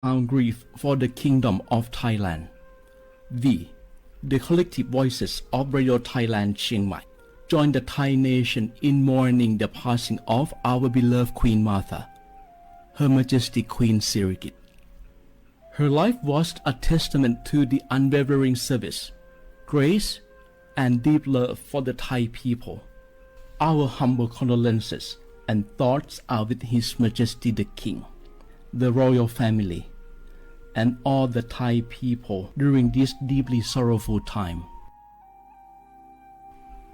Our grief for the Kingdom of Thailand. We, the collective voices of Radio Thailand Chiang Mai, join the Thai nation in mourning the passing of our beloved Queen Martha, Her Majesty Queen Sirikit. Her life was a testament to the unwavering service, grace, and deep love for the Thai people. Our humble condolences and thoughts are with His Majesty the King, the royal family, and all the Thai people during this deeply sorrowful time.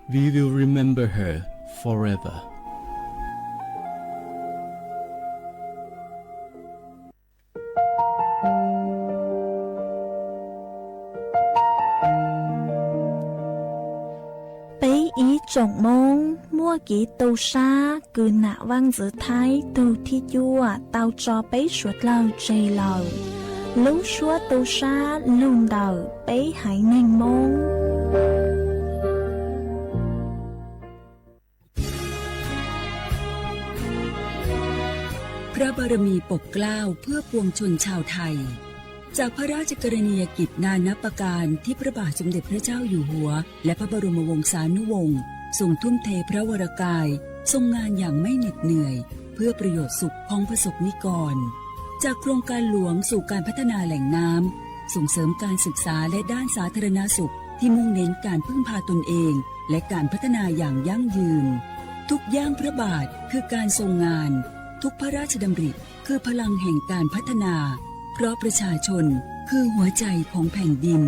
We will remember her forever. 北一种梦，莫吉豆沙，គឺ那汪子thái豆ที่ยั่วเตาจอไปสวดเราใจเราลู่ชัว豆沙ลุ่มเดาไปหายแนงมงพระบารมีปกเกล้าเพื่อปวงชนชาวไทยจากพระราชกรณียกิจนานับประการที่พระบาทสมเด็จพระเจ้าอยู่หัวและพระบรมวงศานุวงศ์ทรงทุ่มเทพระวรกายทรงงานอย่างไม่เหน็ดเหนื่อยเพื่อประโยชน์สุขของประสบนิกรจากโครงการหลวงสู่การพัฒนาแหล่งน้ำส่งเสริมการศึกษาและด้านสาธารณสุขที่มุ่งเน้นการพึ่งพาตนเองและการพัฒนาอย่างยั่งยืนทุกย่างพระบาทคือการทรงงานทุกพระราชดำริคือพลังแห่งการพัฒนาเพราะประชาชนคือหัวใจของแผ่นดิน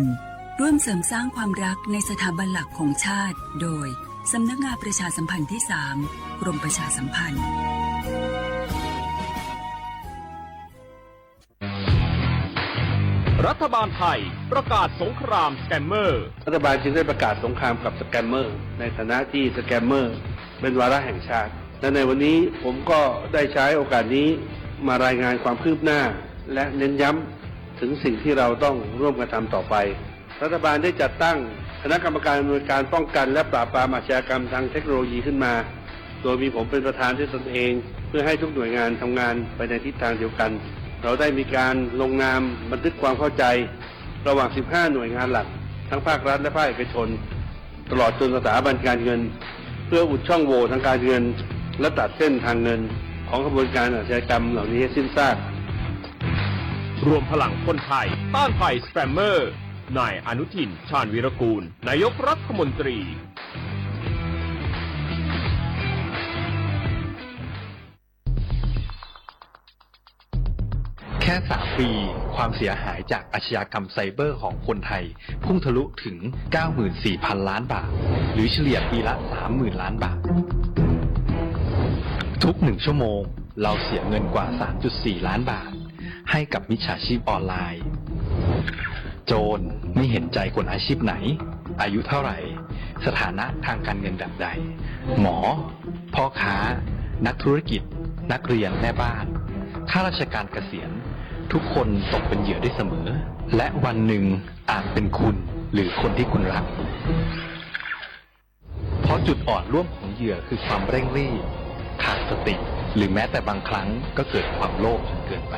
ร่วมเสริมสร้างความรักในสถาบันหลักของชาติโดยสำนักงานประชาสัมพันธ์ที่ 3 กรมประชาสัมพันธ์รัฐบาลไทยประกาศสงครามสแกมเมอร์รัฐบาลจึงได้ประกาศสงครามกับสแกมเมอร์ในฐานะที่สแกมเมอร์เป็นวาระแห่งชาติและในวันนี้ผมก็ได้ใช้โอกาสนี้มารายงานความคืบหน้าและเน้นย้ำถึงสิ่งที่เราต้องร่วมกันทำต่อไปรัฐบาลได้จัดตั้งคณะกรรมการอำนวยการป้องกันและปราบปรามอาชญากรรมทางเทคโนโลยีขึ้นมาโดยมีผมเป็นประธานด้วยตนเองเพื่อให้ทุกหน่วยงานทำงานไปในทิศทางเดียวกันเราได้มีการลงนามบันทึกความเข้าใจระหว่าง 15 หน่วยงานหลักทั้งภาครัฐและภาคเอกชนตลอดจนสถาบันการเงินเพื่ออุดช่องโหว่ทางการเงินและตัดเส้นทางเงินของกระบวนการอาชญากรรมเหล่านี้ให้สิ้นซากรวมพลังคนไทยต้านภัยสแกมเมอร์นายอนุทินชาญวีรกูลนายกรัฐมนตรีแค่3 ปีความเสียหายจากอาชญากรรมไซเบอร์ของคนไทยพุ่งทะลุถึง 94,000 ล้านบาทหรือเฉลี่ยปีละ 30,000 ล้านบาททุก1 ชั่วโมงเราเสียเงินกว่า 3.4 ล้านบาทให้กับมิจฉาชีพออนไลน์โจรไม่เห็นใจคนอาชีพไหนอายุเท่าไหร่สถานะทางการเงินแบบใดหมอพ่อค้านักธุรกิจนักเรียนแม่บ้านข้าราชการเกษียณทุกคนตกเป็นเหยื่อได้เสมอและวันหนึ่งอาจเป็นคุณหรือคนที่คุณรักเพราะจุดอ่อนร่วมของเหยื่อคือความเร่งรีบขาดสติหรือแม้แต่บางครั้งก็เกิดความโลภจนเกินไป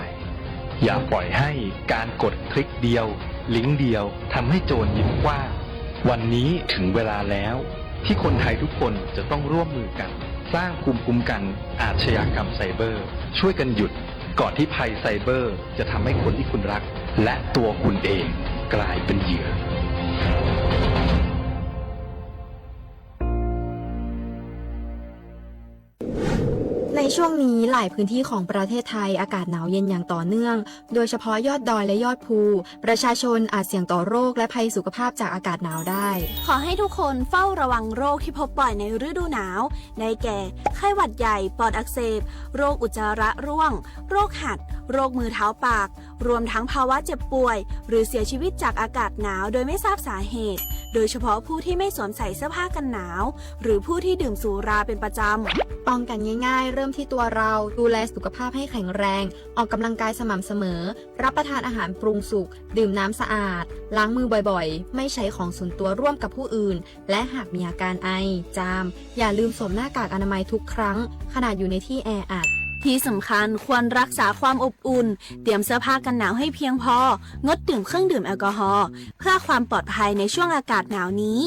อย่าปล่อยให้การกดคลิกเดียวลิงก์เดียวทำให้โจรยิ้มกว้างวันนี้ถึงเวลาแล้วที่คนไทยทุกคนจะต้องร่วมมือกันสร้างภูมิคุ้มกันอาชญากรรมไซเบอร์ช่วยกันหยุดก่อนที่ภัยไซเบอร์จะทำให้คนที่คุณรักและตัวคุณเองกลายเป็นเหยื่อในช่วงนี้หลายพื้นที่ของประเทศไทยอากาศหนาวเย็นอย่างต่อเนื่องโดยเฉพาะยอดดอยและยอดภูประชาชนอาจเสี่ยงต่อโรคและภัยสุขภาพจากอากาศหนาวได้ขอให้ทุกคนเฝ้าระวังโรคที่พบบ่อยในฤดูหนาวได้แก่ไข้หวัดใหญ่ปอดอักเสบโรคอุจจาระร่วงโรคหัดโรคมือเท้าปากรวมทั้งภาวะเจ็บป่วยหรือเสียชีวิตจากอากาศหนาวโดยไม่ทราบสาเหตุโดยเฉพาะผู้ที่ไม่สวมใส่เสื้อผ้ากันหนาวหรือผู้ที่ดื่มสุราเป็นประจำป้องกันง่ายๆเริ่มที่ตัวเราดูแลสุขภาพให้แข็งแรงออกกำลังกายสม่ำเสมอรับประทานอาหารปรุงสุกดื่มน้ำสะอาดล้างมือบ่อยๆไม่ใช้ของส่วนตัวร่วมกับผู้อื่นและหากมีอาการไอจามอย่าลืมสวมหน้ากากอนามัยทุกครั้งขณะอยู่ในที่แออัด ที่สำคัญควรรักษาความอบอุ่นเตรียมเสื้อผ้ากันหนาวให้เพียงพองดดื่มเครื่องดื่มแอลกอฮอล์เพื่อความปลอดภัยในช่วงอากาศหนาวนี้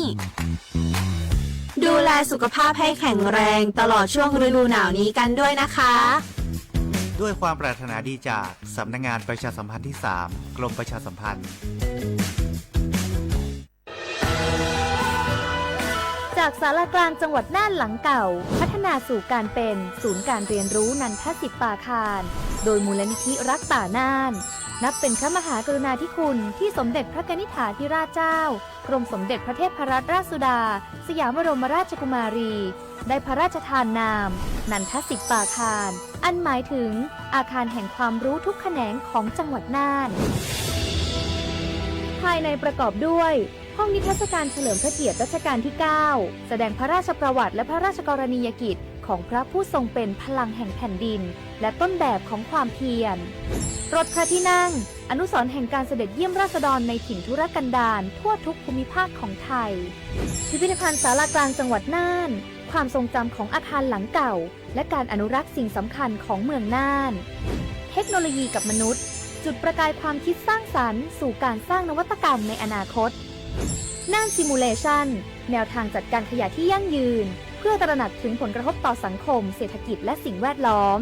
ดูแลสุขภาพให้แข็งแรงตลอดช่วงฤดูหนาวนี้กันด้วยนะคะด้วยความปรารถนาดีจากสำนักงานประชาสัมพันธ์ที่ 3 กรมประชาสัมพันธ์จากศาลากลางจังหวัดน่านหลังเก่าพัฒนาสู่การเป็นศูนย์การเรียนรู้นันทศิษย์ป่าคารโดยมูลนิธิรักป่าน่านนับเป็นพระมหากรุณาธิคุณที่สมเด็จพระกนิษฐาธิราชเจ้ากรมสมเด็จพระเทพรัตนราชสุดาสยามบรมราชกุมารีได้พระราชทานนามนันทศิษย์ป่าคารอันหมายถึงอาคารแห่งความรู้ทุกแขนงของจังหวัดน่านภายในประกอบด้วยห้องนิทรรศการเฉลิมพระเกียรติรัชกาลที่ 9 แสดงพระราชประวัติและพระราชกรณียกิจของพระผู้ทรงเป็นพลังแห่งแผ่นดินและต้นแบบของความเพียรรถพระที่นั่งอนุสรณ์แห่งการเสด็จเยี่ยมราษฎรในถิ่นทุรกันดารทั่วทุกภูมิภาคของไทยพิพิธภัณฑ์ศาลากลางจังหวัดน่านความทรงจำของอาคารหลังเก่าและการอนุรักษ์สิ่งสำคัญของเมืองน่านเทคโนโลยีกับมนุษย์จุดประกายความคิดสร้างสรรค์สู่การสร้างนวัตกรรมในอนาคตน่านซิมูเลชันแนวทางจัดการขยะที่ยั่งยืนเพื่อตระหนักถึงผลกระทบต่อสังคมเศรษฐกิจและสิ่งแวดล้อม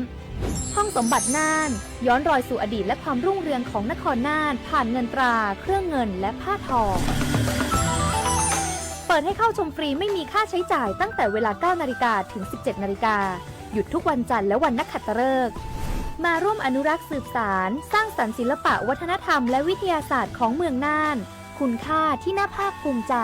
ห้องสมบัติน่านย้อนรอยสู่อดีตและความรุ่งเรืองของนครน่านผ่านเงินตราเครื่องเงินและผ้าทองเปิดให้เข้าชมฟรีไม่มีค่าใช้จ่ายตั้งแต่เวลา 9 นาฬิกาถึง 17 นาฬิกาหยุดทุกวันจันทร์และวันนักขัตฤกษ์มาร่วมอนุรักษ์สืบสานสร้างสรรค์ศิลปะวัฒนธรรมและวิทยาศาสตร์ของเมืองน่านคุณค่าที่น่าภาคภูมิใจ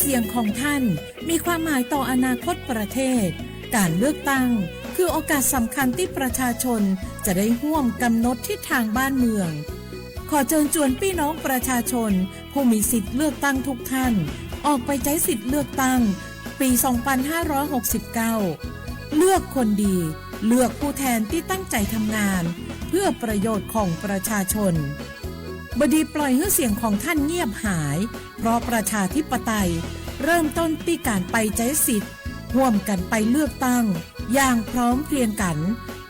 เสียงของท่านมีความหมายต่ออนาคตประเทศการเลือกตั้งคือโอกาสสำคัญที่ประชาชนจะได้ร่วมกำหนดทิศทางบ้านเมืองขอเชิญชวนพี่น้องประชาชนผู้มีสิทธิ์เลือกตั้งทุกท่านออกไปใช้สิทธิ์เลือกตั้งปี 2569 เลือกคนดีเลือกผู้แทนที่ตั้งใจทำงานเพื่อประโยชน์ของประชาชนบดีปล่อยให้เสียงของท่านเงียบหายเพราะประชาธิปไตยเริ่มต้นที่การไปใช้สิทธิ์ร่วมกันไปเลือกตั้งอย่างพร้อมเพรียงกัน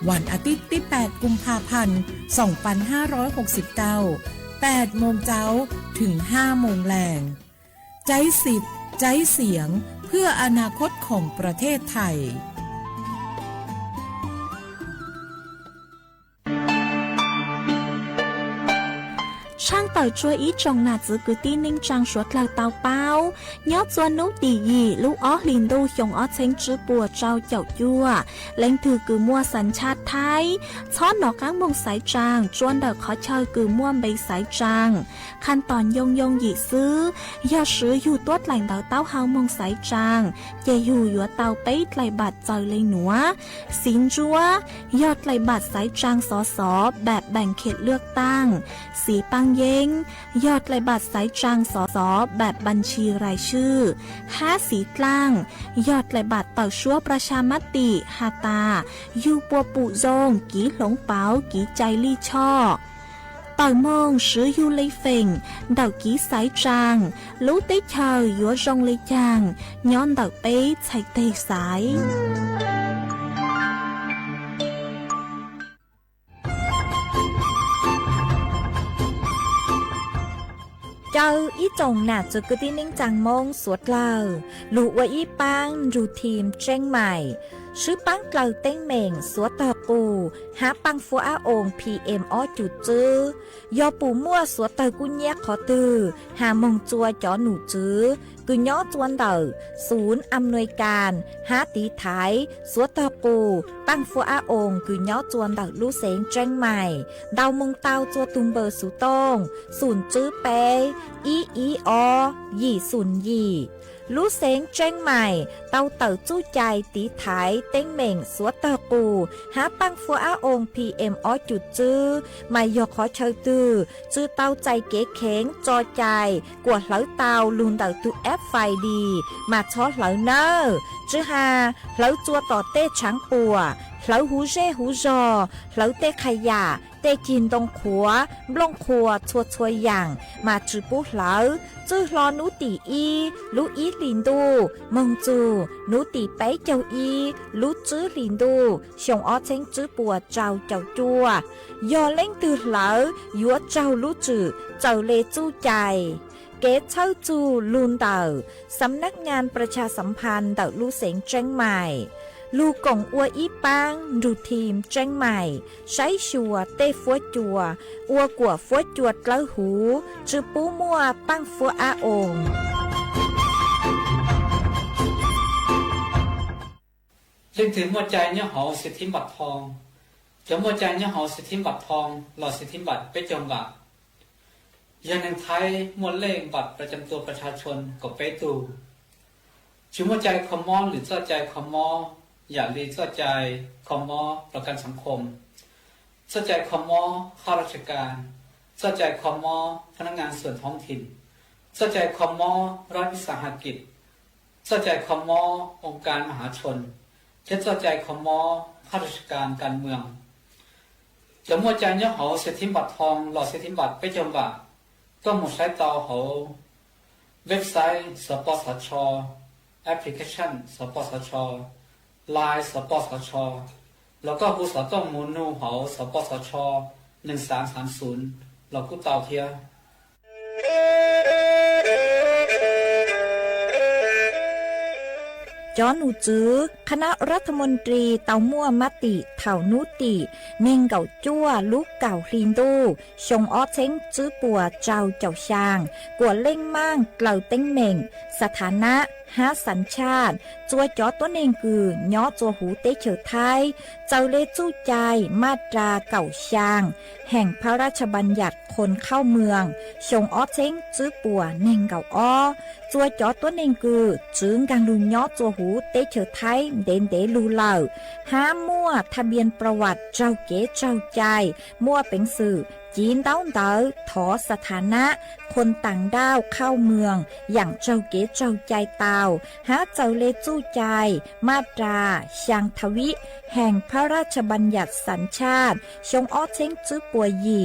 วันอาทิตย์ที่ 8 กุมภาพันธ์ 2569 8 โมงเช้าถึง 5 โมงแลงใช้สิทธิ์ใช้เสียงเพื่ออนาคตของประเทศไทยช่างต่อยช่วยอีจงหนาจื้อกุตี้นิ่งจังชวดเหล่าเตาเป้ายอดจวนนุตียีลูกอ้อลินดูหยงอ้อเชงจื้อปัวเจ้าเจ้ายั่วเล่งถือกือมัวสัญชาติไทยช้อนหนอกก้างมงสายจางจวนเด็กขอเชยกือมัวใบสายจางขั้นตอนยงหยีซื้อยอดซื้ออยู่ตัวไหลเตาเต้าเฮามงสายจางเจอยู่ยัวเตาไปไหลบัดจอยเลยหนัวสินจัวยอดไหลบัดสายจางสอแบบแบ่งเขตเลือกตั้งสีปังเย้งยอดไหลบัตรสายจางสสแบบบัญชีรายชื่อ5สีกลางยอดไหลบัตรต่อชั่วประชามติฮาตายูปัวปุโจงกีหลงเปากีใจลี่ช่อต่อยมองซื้อยูเลยเฟ่งดาวกีสายจางรู้ได้เชยยัวจงเลยจางย้อนดาวเป๊ะใส่เตะสายเจ้าอีจงหนาจุกตินิ่งจังมงสวดเล่าลูกว่าอีปังรูทีมเจ้งใหม่ชื่อปังเกลาเต้งเหม่งสวดตาปูหาปังฟัวอาอง PM อ้อจุดจื้อยอปูมั่วสวดตากุญแยกขอตือหามงจัวจ่อหนูจื้อกุญย้อจวนเดอศูนย์อำนวยการหาตีไทยสวดตาปูปังฟัวอาองกุญย้อจวนเดอลู่เสงเจ้งใหม่ดาวมงเตาจัวตุมเบอร์สุตงศูนย์จื้อเปอีอยี่ศูนย์ยี่ลู่เสงเจ้งใหม่เตาเต่าจู้ใจตีไถเต้งเหม่งสวดเตอปูหาปังฟัวอาอง PM อ้อจุดจื้อไม่ยอขอเชยตือจื้อเตาใจเก๋เข็งจอใจกวดเหลาเตาลุนเตาตุแอปไฟดีมาช็อตเหลาเนอร์จื้อหาเหลาจัวต่อเต้ช้างปัว เหลาหูเร่หูรอเหลาเตะขยะเตะกินตรงขัวบลงครัวชัวชัวอย่างมาจืปูเหลาจื้อรอนูตีอีลูอีลินดูมงจูนูตีไปเจ้าอีลูจื้อลินดูชงอ้อเชงจื้อปัวเจ้าเจ้าจัวยอเล่งตือเหลายัวเจ้าลูจื้อเจ้าเลจู้ใจเกตเช่าจูลูนเต่าสำนักงานประชาสัมพันธ์เต่าลู่เสงเจ้งใหม่ลูกงอัวอีปังดูทีมเจ้งใหม่ใช้ชัวเต้ฟัวจัวอัวกัวฟัวจวดกล้าหูจือปูมัวปั้งฟัวอาองจึงถึงมัวใจเนี่ยหอสิทธิบัตรทองจะมัวใจเนี่ยหอสิทธิบัตรทองหลอดสิทธิบัตรไปจงบัตรยังในไทยมวลเลขบัตรประจำตัวประชาชนก็ไปตูชิมัวใจคอมอหรือเจ้าใจคอมออย่าลีเจ้าใจคอมอประกันสังคมเจ้าใจคอมอข้าราชการเจ้าใจคอมอพนักงานส่วนท้องถิ่นเจ้าใจคอมอรัฐวิสาหกิจเจ้าใจคอมอองค์การมหาชนเจ้าใจคอมอข้าราชการการเมืองจะมัวใจเนี่ยหอสิทธิบัตรทองหลอดสิทธิบัตรไปจงบัตรก็หมดใช้ต่อเขาเว็บไซต์สปสช.แอปพลิเคชันสปสช.ไลน์สปสช.แล้วก็ผู้สอต้องมูนูเขาสปสช1330เราก็เต่าเทียจอหนูจื้อคณะรัฐมนตรีเตามั่วมติเถ่านุติเน่งเก่าจั่วลูกเก่าคลีนดูชงอ้อเช้งจื้อปัวเจ้าเจ้าช่างกัวเล่งมั่งเกล่าเต้งเหม่งสถานะหาสัญชาติจัวจอตัวเองคือย้อจัวหูเตเฉอไทยเจ้าเลจู้ใจมาตราเก่าช่างแห่งพระราชบัญญัติคนเข้าเมืองชงอ้อเช้งจื้อปัวเน่งเก่าอ้อจัวจอตัวเองคือจื้งกังลุนย้อจัวหูเตเฉอไทยเด่นเดลูเหล่าห้ามมั่วทะเบียนประวัติเจ้าเก๋เจ้าใจมั่วเป็นสื่อจีนเต้าเต๋อถอสถานะคนต่างด้าวเข้าเมืองอย่างเจ้าเก๋เจ้าใจเตาหาเจ้าเลจู้ใจมาตราชางทวิแห่งพระราชบัญญัติสัญชาติชงอ้อเช้งจื้อปัวยี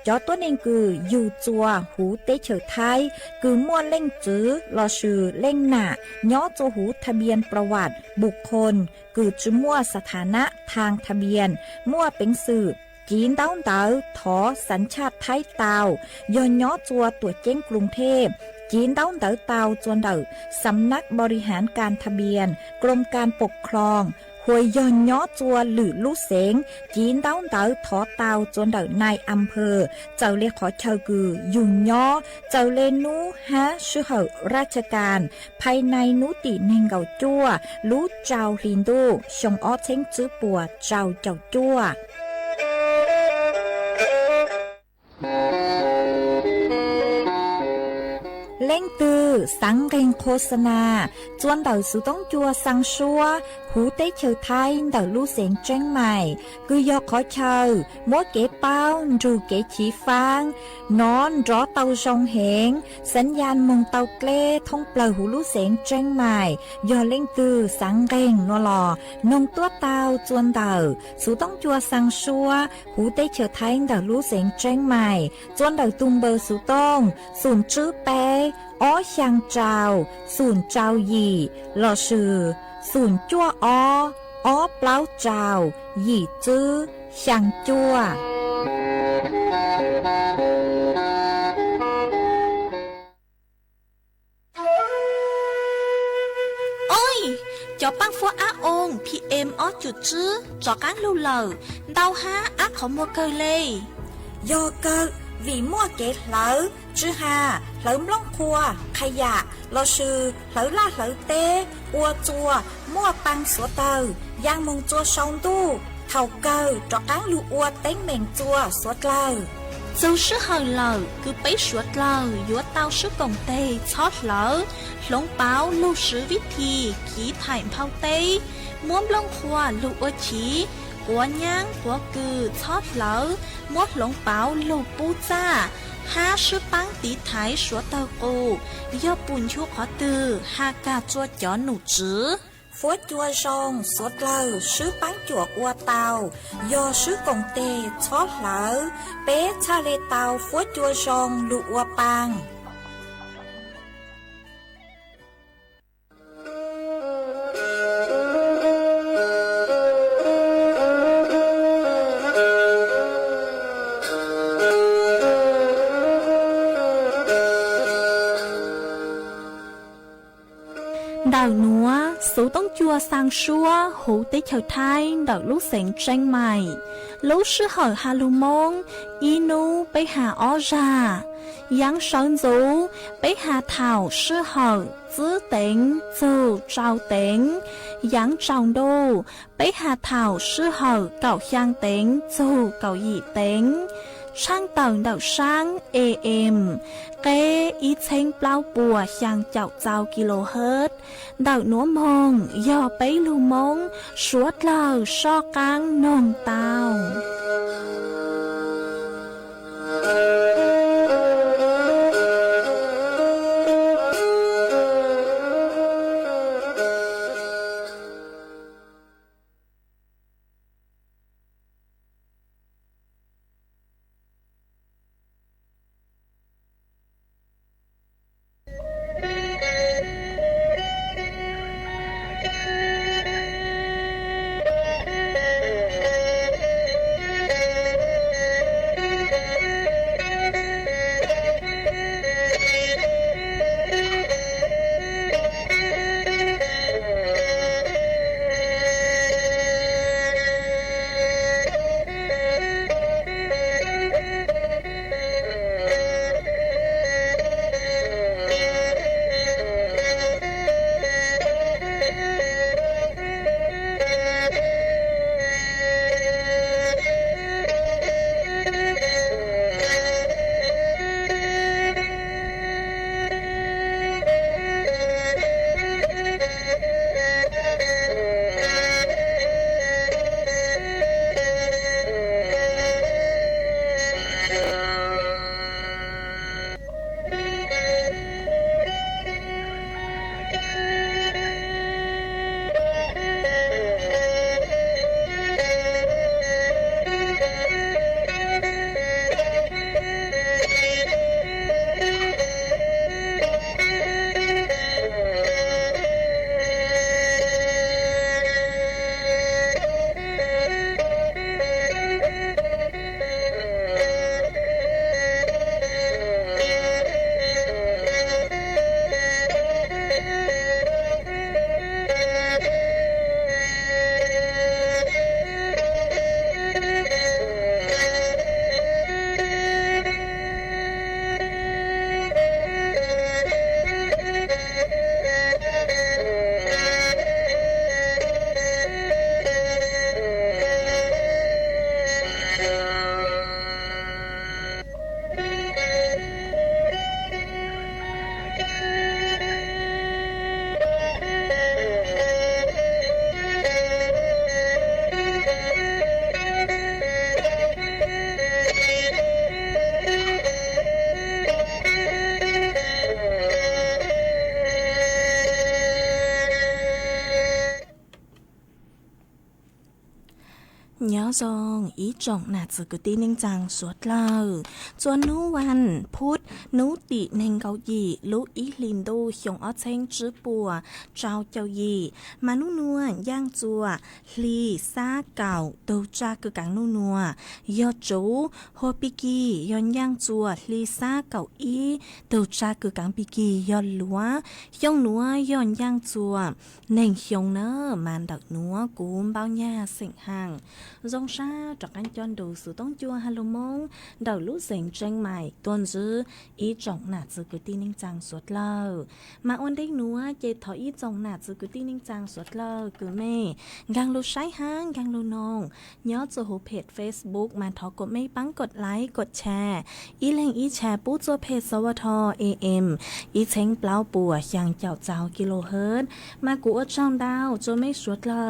จอตัวเองคืออยู่จัวหูเตเฉอไทยคือมั่วเล่งจื้อลอชื่อเล่งหน้าย้อจัวหูทะเบียนประวัติบุคคลคือจื้อมั่วสถานะทางทะเบียนมั่วเป็นสื่อจีนเต้าเต๋อถอสัญชาติไทยเตาย้อนย้อจัวตัวเจ้งกรุงเทพจีนเต้าเต๋อเตาจวนเต๋อสำนักบริหารการทะเบียนกรมการปกครองหวยย้อนย้อจัวหรือลู่เสงจีนเต้าเต๋อถอเตาจวนเต๋อนายอำเภอเจ้าเลขอเชอกือยุ่งย้อเจ้าเลนูฮะชื่อเหอราชการภายในนุติเนงเก่าจัวลู่เจ้าลินดูชงอ้อเช้งจื้อปัวเจ้าเจ้าจัวเล่งตือสังเกงโฆษณาจวนเต่าสุต้องจัวสังชัวหูเต้เฉอไทยเต่าลู่เสียงเจ้งใหม่คือยอขอเชอมัวเก๋เป้าจูเก๋ฉีฟางนอนรอเต่าชงเหงสัญญาณมงเต่าเกล้ท่องเปล่าหูลู่เสียงเจ้งใหม่ยอเล่งตือสังเกงนัวหล่อนงตัวเต่าจวนเต่าสุต้องจัวสังชัวหูเต้เฉอไทยเต่าลู่เสียงเจ้งใหม่จวนเต่าตุงเบอร์สุต้องศูนย์จื้อเป้อ้อช่างเจ้าศูนย์เจ้าหยี่หล่อชื่อศูนย์จั่วอ้อเปล่าเจ้าหยี่จื้อช่างจั่วโอ้ยจอปังฟัวอาองพีเอ็มอ้อจุดจื้อจอการลู่เหล่าเดาฮาอาขอมัวเกยเลยโยเกอvì mua kế lỡ chứ hà lỡ lông khua khai dạ lỡ sư lỡ la lỡ tê ua chua mua băng sủa tờ giang mông chua sông tu thầu cơ trọ cán lưu ua tén mèn chua sủa lờ dâu sư hờ lờ cứ bấy sủa lờ dúa tao sư cổng tê chót lỡ lông báo lưu sư viết thì ký thải phao tê muốn lông khua lưu ua chí của nhang của cừ chót lỡ mốt lông báo lưu bu cha ha sư băng tí thái sủa tàu cô do bùn chú khó từ ha ca chua chó nụ chứ phốt chua sông sốt lờ sứ bánh chuột ua tàu do sứ công tê chót lỡ bé cha lê tàu phốt chua sông lụ ua pang đào núa số tông chua sang xua hú tế chào thai đào lúc sánh tranh mày lúc sư hỏi hà lù mông inu bấy hà ó ra yang sơn dấu bấy hà thảo sư hỏi giữ tính dù trao tính yang trào đô bấy hà thảo sư hỏi cậu giang tính dù cậu dị tính sang tầng đào sang AM kế ý chênh bao bùa sang chào chào kHz đào núa mông do bấy lưu mông suốt lờ so căng nông tàu nhớ dòng ý trọng nạt sự cứ tin ninh rằng suốt lờ cho núวันพุธnúติเน่งเกาหยีลุอีลินโดชงอ้อเชงจื้อปัวเจ้าเจ้ายีมานุนัวย่างจัวลีซาเก่าตูจ้าคือกังนุนัวยอจูโฮปิกีย้อนย่างจัวลีซาเก่าอีตูจ้าคือกังปิกีย้อนลัวย่องนัวย้อนย่างจัวเน่งชงเนอมันดักนัวกูมเบ้าหญ้าเสียงห่างรองซาจากการจอนดูสู่ต้องจัวฮัลโลมงเดาลุเสียงเจงใหม่ต้นจื้ออีจ่องหนาจื้อกุตีนิ่งจังสวดเล่ามาอ้วนเด็กนัวเจถออีจ่องหนาจื้อกุตีนิ่งจังสวดเล่าคือแม่กังลูใช้ห้างกังลูนองย้อนจูหูเพจ Facebook มาทอกดไม่ปังกดไลค์กดแชร์อีเล่งอีแชร์ปู้จัวเพจสวท AM อีเช้งเปล่าปัวยังเจ้าเจ้ากิโลเฮิรตซ์มากูอดช่องดาวจัวไม่สวดเล่า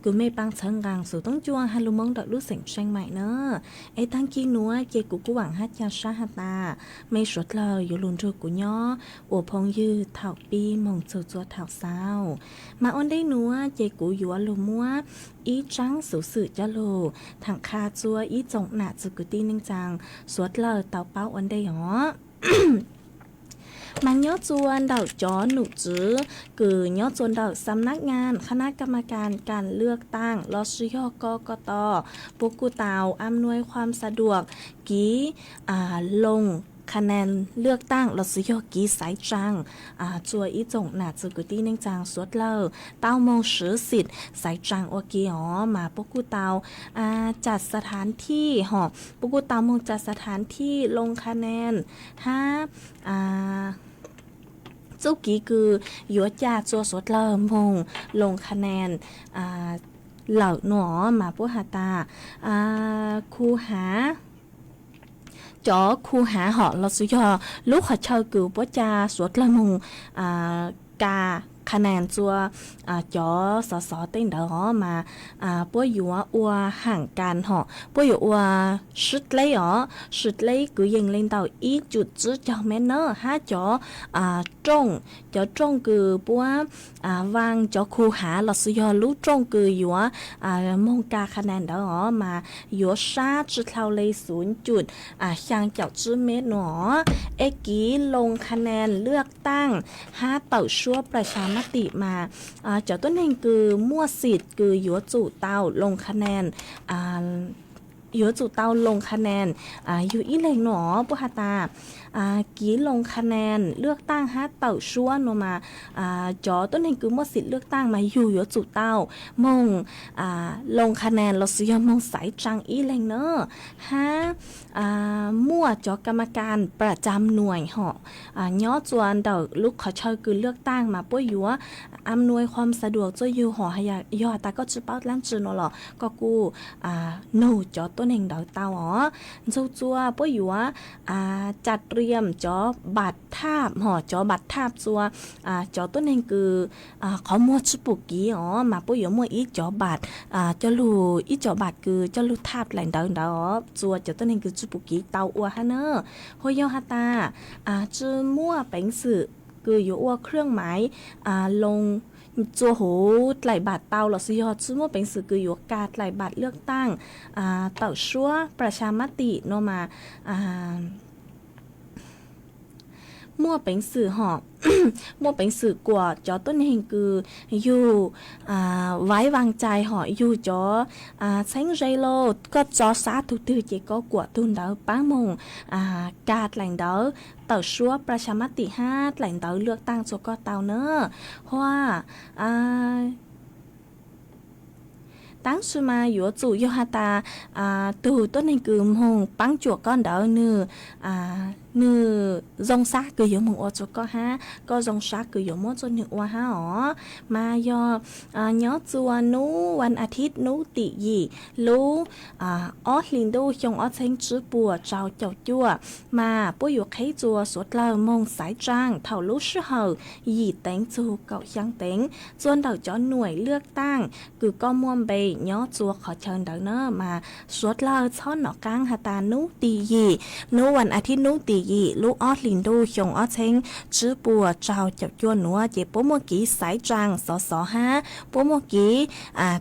กูไม่ปังเชิงกังสู่ต้องจัวฮัลโลมง phong đợi lúc sảnh tranh mại nữa ấy tăng kia núa kia của quảng hát cha sa hát ta mấy suốt lờiอยู่ลุนรูcủa nhỏ ủa phong dư thảo pi mong châu chúa thảo sao mà ôn đây núa kia của yếu lù mua ý trắng xử sự cho lù thằng kha chúa ý trọng nạ sự cứ tin ninh rằng suốt lời tàu báo ôn đây hó mà nhớ chวนđảo chóหนูจื้อคือย้อชวนดาวสำนักงานคณะกรรมการการเลือกตั้งรชยกกต.ปกุตาวอำนวยความสะดวกกีลงคะแนนเลือกตั้งรชยกีสายจังจัวอีจงหนาจือกุตี้นิ่งจางสวดเลอเต้ามงสือสิทธิ์สายจังโอเคอ๋อมาปกุตาวจัดสถานที่หอปกุตาวมงจัดสถานที่ลงคะแนนเจ้ากี้คือยัวจ่าจัวสดเริ่มงลงคะแนนเหล่าหนอมาปุหาตาคูหาจอคูหาเหาะเราสุยอลูกขอเชอคือปุจ่าสดเริ่มงกาคะแนนจัวจอสเต้นเดอมาป้วยอยู่อัวห่างกันเหาะป้วยอยู่อัวสุดเลยอ๋อสุดเลยคือยิงเล่นเต่าอีกจุดจื้อจอแม่เนอฮะจอจงคือปัววางจอคูหาหลอดสยอรู้จงคืออยู่มงกาคะแนนเดอมาอยู่ซาจุดเท่าเลย0.ช่างเจ้าจื้อเมตรหนอเอกีลงคะแนนเลือกตั้ง5เต่าชั่วประชามติมาเจ้าต้นเองคือมั่วสิทธิ์คืออยู่จู่เต้าลงคะแนนอยู่จู่เต้าลงคะแนนอยู่อีเลงหนอปุหตากีลงคะแนนเลือกตั้ง5เต่าชั่วโนมาจอต้นเองคือมั่วสิทธิ์เลือกตั้งมาอยู่จู่เต้ามงลงคะแนนเราเสียมงสายจังอีเลงเนอมั่วจอกรรมการประจำหน่วยเหาะย้อจวนเดาลูกขอเชิญคือเลือกตั้งมาป้วยยัวอำนวยความสะดวกจะอยู่หอหยอดแต่ก็จะเป้าล้านจืนหรอก็กูหนูจอต้นเองเดาเตาอ๋อจัวป้วยยัวจัดเตรียมจอบัตรทาบหอจอบัตรทาบจัวจอต้นเองคือขอมัวชุปุกี้อ๋อมาป้วยยัวมัวอีจอบัตรจะรู้อีจอบัตรคือจะรู้ทาบแหล่งเดาอ๋อจัวจอต้นเองคือปุกี้เตาอัวฮะเนอโฮยอฮาตาจื้อมั่วเป็นสื่อคืออยู่อัวเครื่องหมายลงจัวโหไหลบาทเตาหรอสิยอจื้อมั่วเป็นสื่อคืออยู่การไหลบาทเลือกตั้งเต่าชั่วประชามติโนมามั่วเป็นสื่อหอบ มั่วเป็นสื่อกว่าจอต้นเฮงคืออยู่ไว้วางใจหออยู่จอเซ็งเรโลก็จอสาทุตือเจก็กว่าตุนเดาป้ามงการแหล่งเดาเต่าชัวประชามติ5แหล่งเดาเลือกตั้งจก็เต่าเนอเพราะว่าตั้งสุมาอยู่จู่ยฮาตาตูต้นในกึมหงปังจั่วก้อนเดาเนื้อรองซาคืออยู่มงอจก็ฮะก็รองซาคืออยู่มงจนหนึ่งว่าฮะอ๋อมายย้อจัวนูวันอาทิตย์นูติยีลูออลินดูชงอเชงจื้อปัวเจ้าเจ้าจั่วมาปุยอยู่ไข่จัวสวดเลามงสายจางเท่าลูกชื่อเหอยีเต็งจูเก่ายังเต็งจวนเดาจอหน่วยเลือกตั้งคือก็ม่วมเบยย้อจัวขอเชิญเดาเนอมาสวดเลาช่อนหนอกลางฮาตานูติยีนูวันอาทิตย์นูติลูกออลินดูชงอเชงจื้อปัวเจ้าเจ้าจั่วหนัวเจ็บปัวมัวกี้สายจางส5ปัวมัวกี้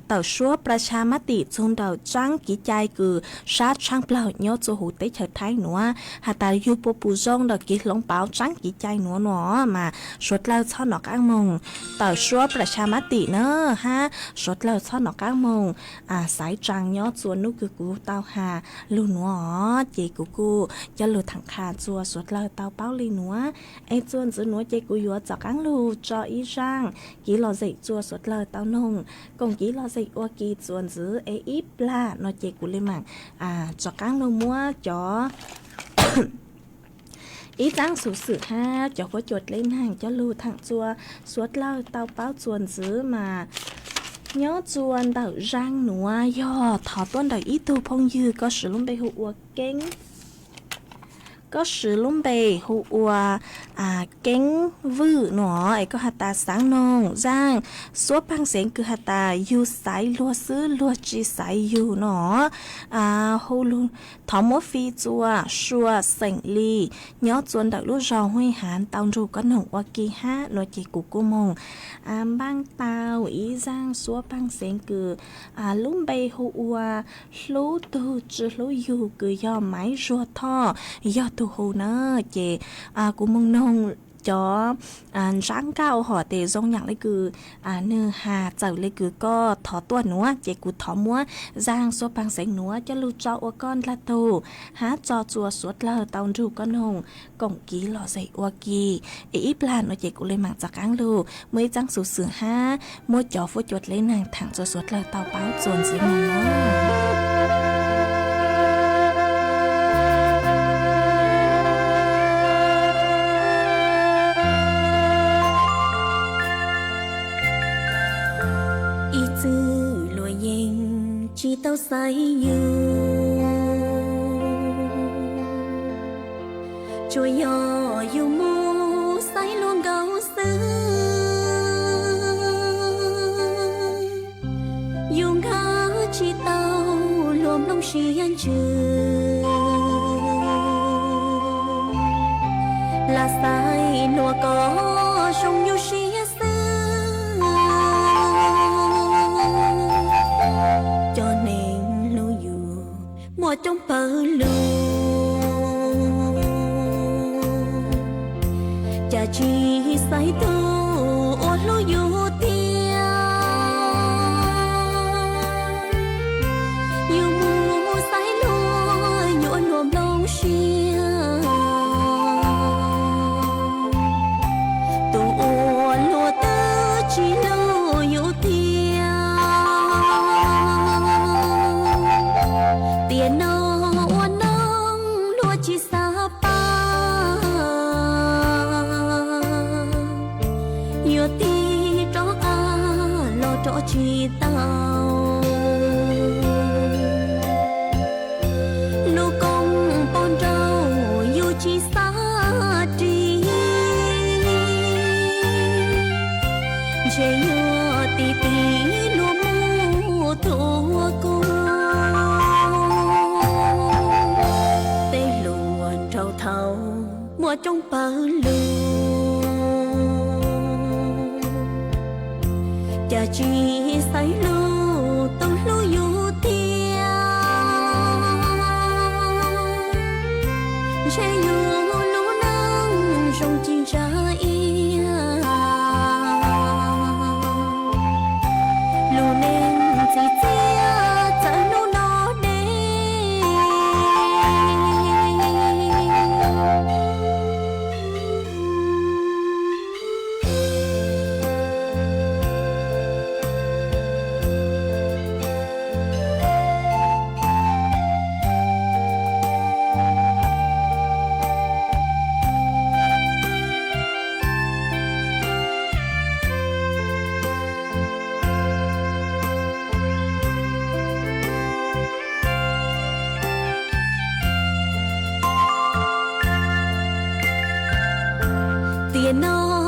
เต่าชัวประชามติจงเดาจังกี่ใจคือชาช่างเปล่าย้อจัวหูเตเฉิดไทยหนัวฮาตายูปัวปูจงเดากี่หลงเปล่าจังกี่ใจหนัวมาสวดเล่าช่อนหนอกลางมงเต่าชัวประชามติเนอสวดเล่าช่อนหนอกลางมงสายจางย้อจัวนุคือกูเต่าหาลูหนัวเจกูจะลูถังคาจัวสวดเล่าเต่าเป้าลีหนัวไอจวนจื้อหนัวเจกูยัวจอกลางลูจออีช่างกี่หล่อใจจัวสวดเล่าเต่านงกงกี่หล่อใจอัวกี่จวนจื้อไออีปลาเนาะเจกูเลยมั่งจอกลางลูมัวจอ อีจังสูสือจอกว่าจดเล่นห่างจะลูถังจัวสวดเล่าเต่าเป้าจวนจื้อมาย้อจวนเต่าร่างหนัวยอถอต้นเต่าอีตูพงยือก็สือลงไปหัวเก่ง ก็สือลุ่มเบหัวเก้งวื้อหนอไอ้ก็หัตตาสังนองจ้างสัวพังเสียงคือหัตตาอยู่สายลัวซื้อลัวจีสายอยู่หนอฮูลุถอมว่าฟีจัวชัวเสิงลีย้อจวนดักลูกรอห้วยหานเตารูก็หนุ่มว่ากีห้าหน่วยจีกุกุมงบ้างเตาอีจ้างสัวพังเสียงคือลุ่มเบหัวรู้ตูจือรู้อยู่คือยอมไม้รัวท่อยอดตูหูเนอเจกูมงนงcho sáng cao họ để giốngอย่างเลยคือเนื้อหาเจ้าเลยคือก็ถอตัวหนัวเจกูถอมัวจ้างโซปังเสียงหนัวจะรู้เจ้าอก้อนละตูหาจอจัวสวดเลอเตารูก็นงกงกีหล่อใส่อวกีอีปลานเจกูเลยมักจากอังลูเมื่อจังสู่สื่อหามัวจอฟุจดเลยนางถังจัวสวดเลอเตาเป้าจวนสิมงเนาะchỉ tao say you trôi yo you mu say luôn gấu xứ you ngã chỉ tao luom lông xì ăn chừ là say nua có sông you xì mùa trong bờ lù cha chi say tu ô lô yu tia yu mu say lô yu nuông lông xia tu ô lô tơ chi lô yu tia tiền nô nông lúa chỉ sa pa yêu ti cho lo cho chi tao lúa công bon rau yêu chỉ sa tri che yêu ti ti lúa mu thua cô mùa trong bờ lù cha chi say lù tông lù yu tia che yu lù nang rong chi ra ia lù nên chỉ tia cha lù nó đê tiền nô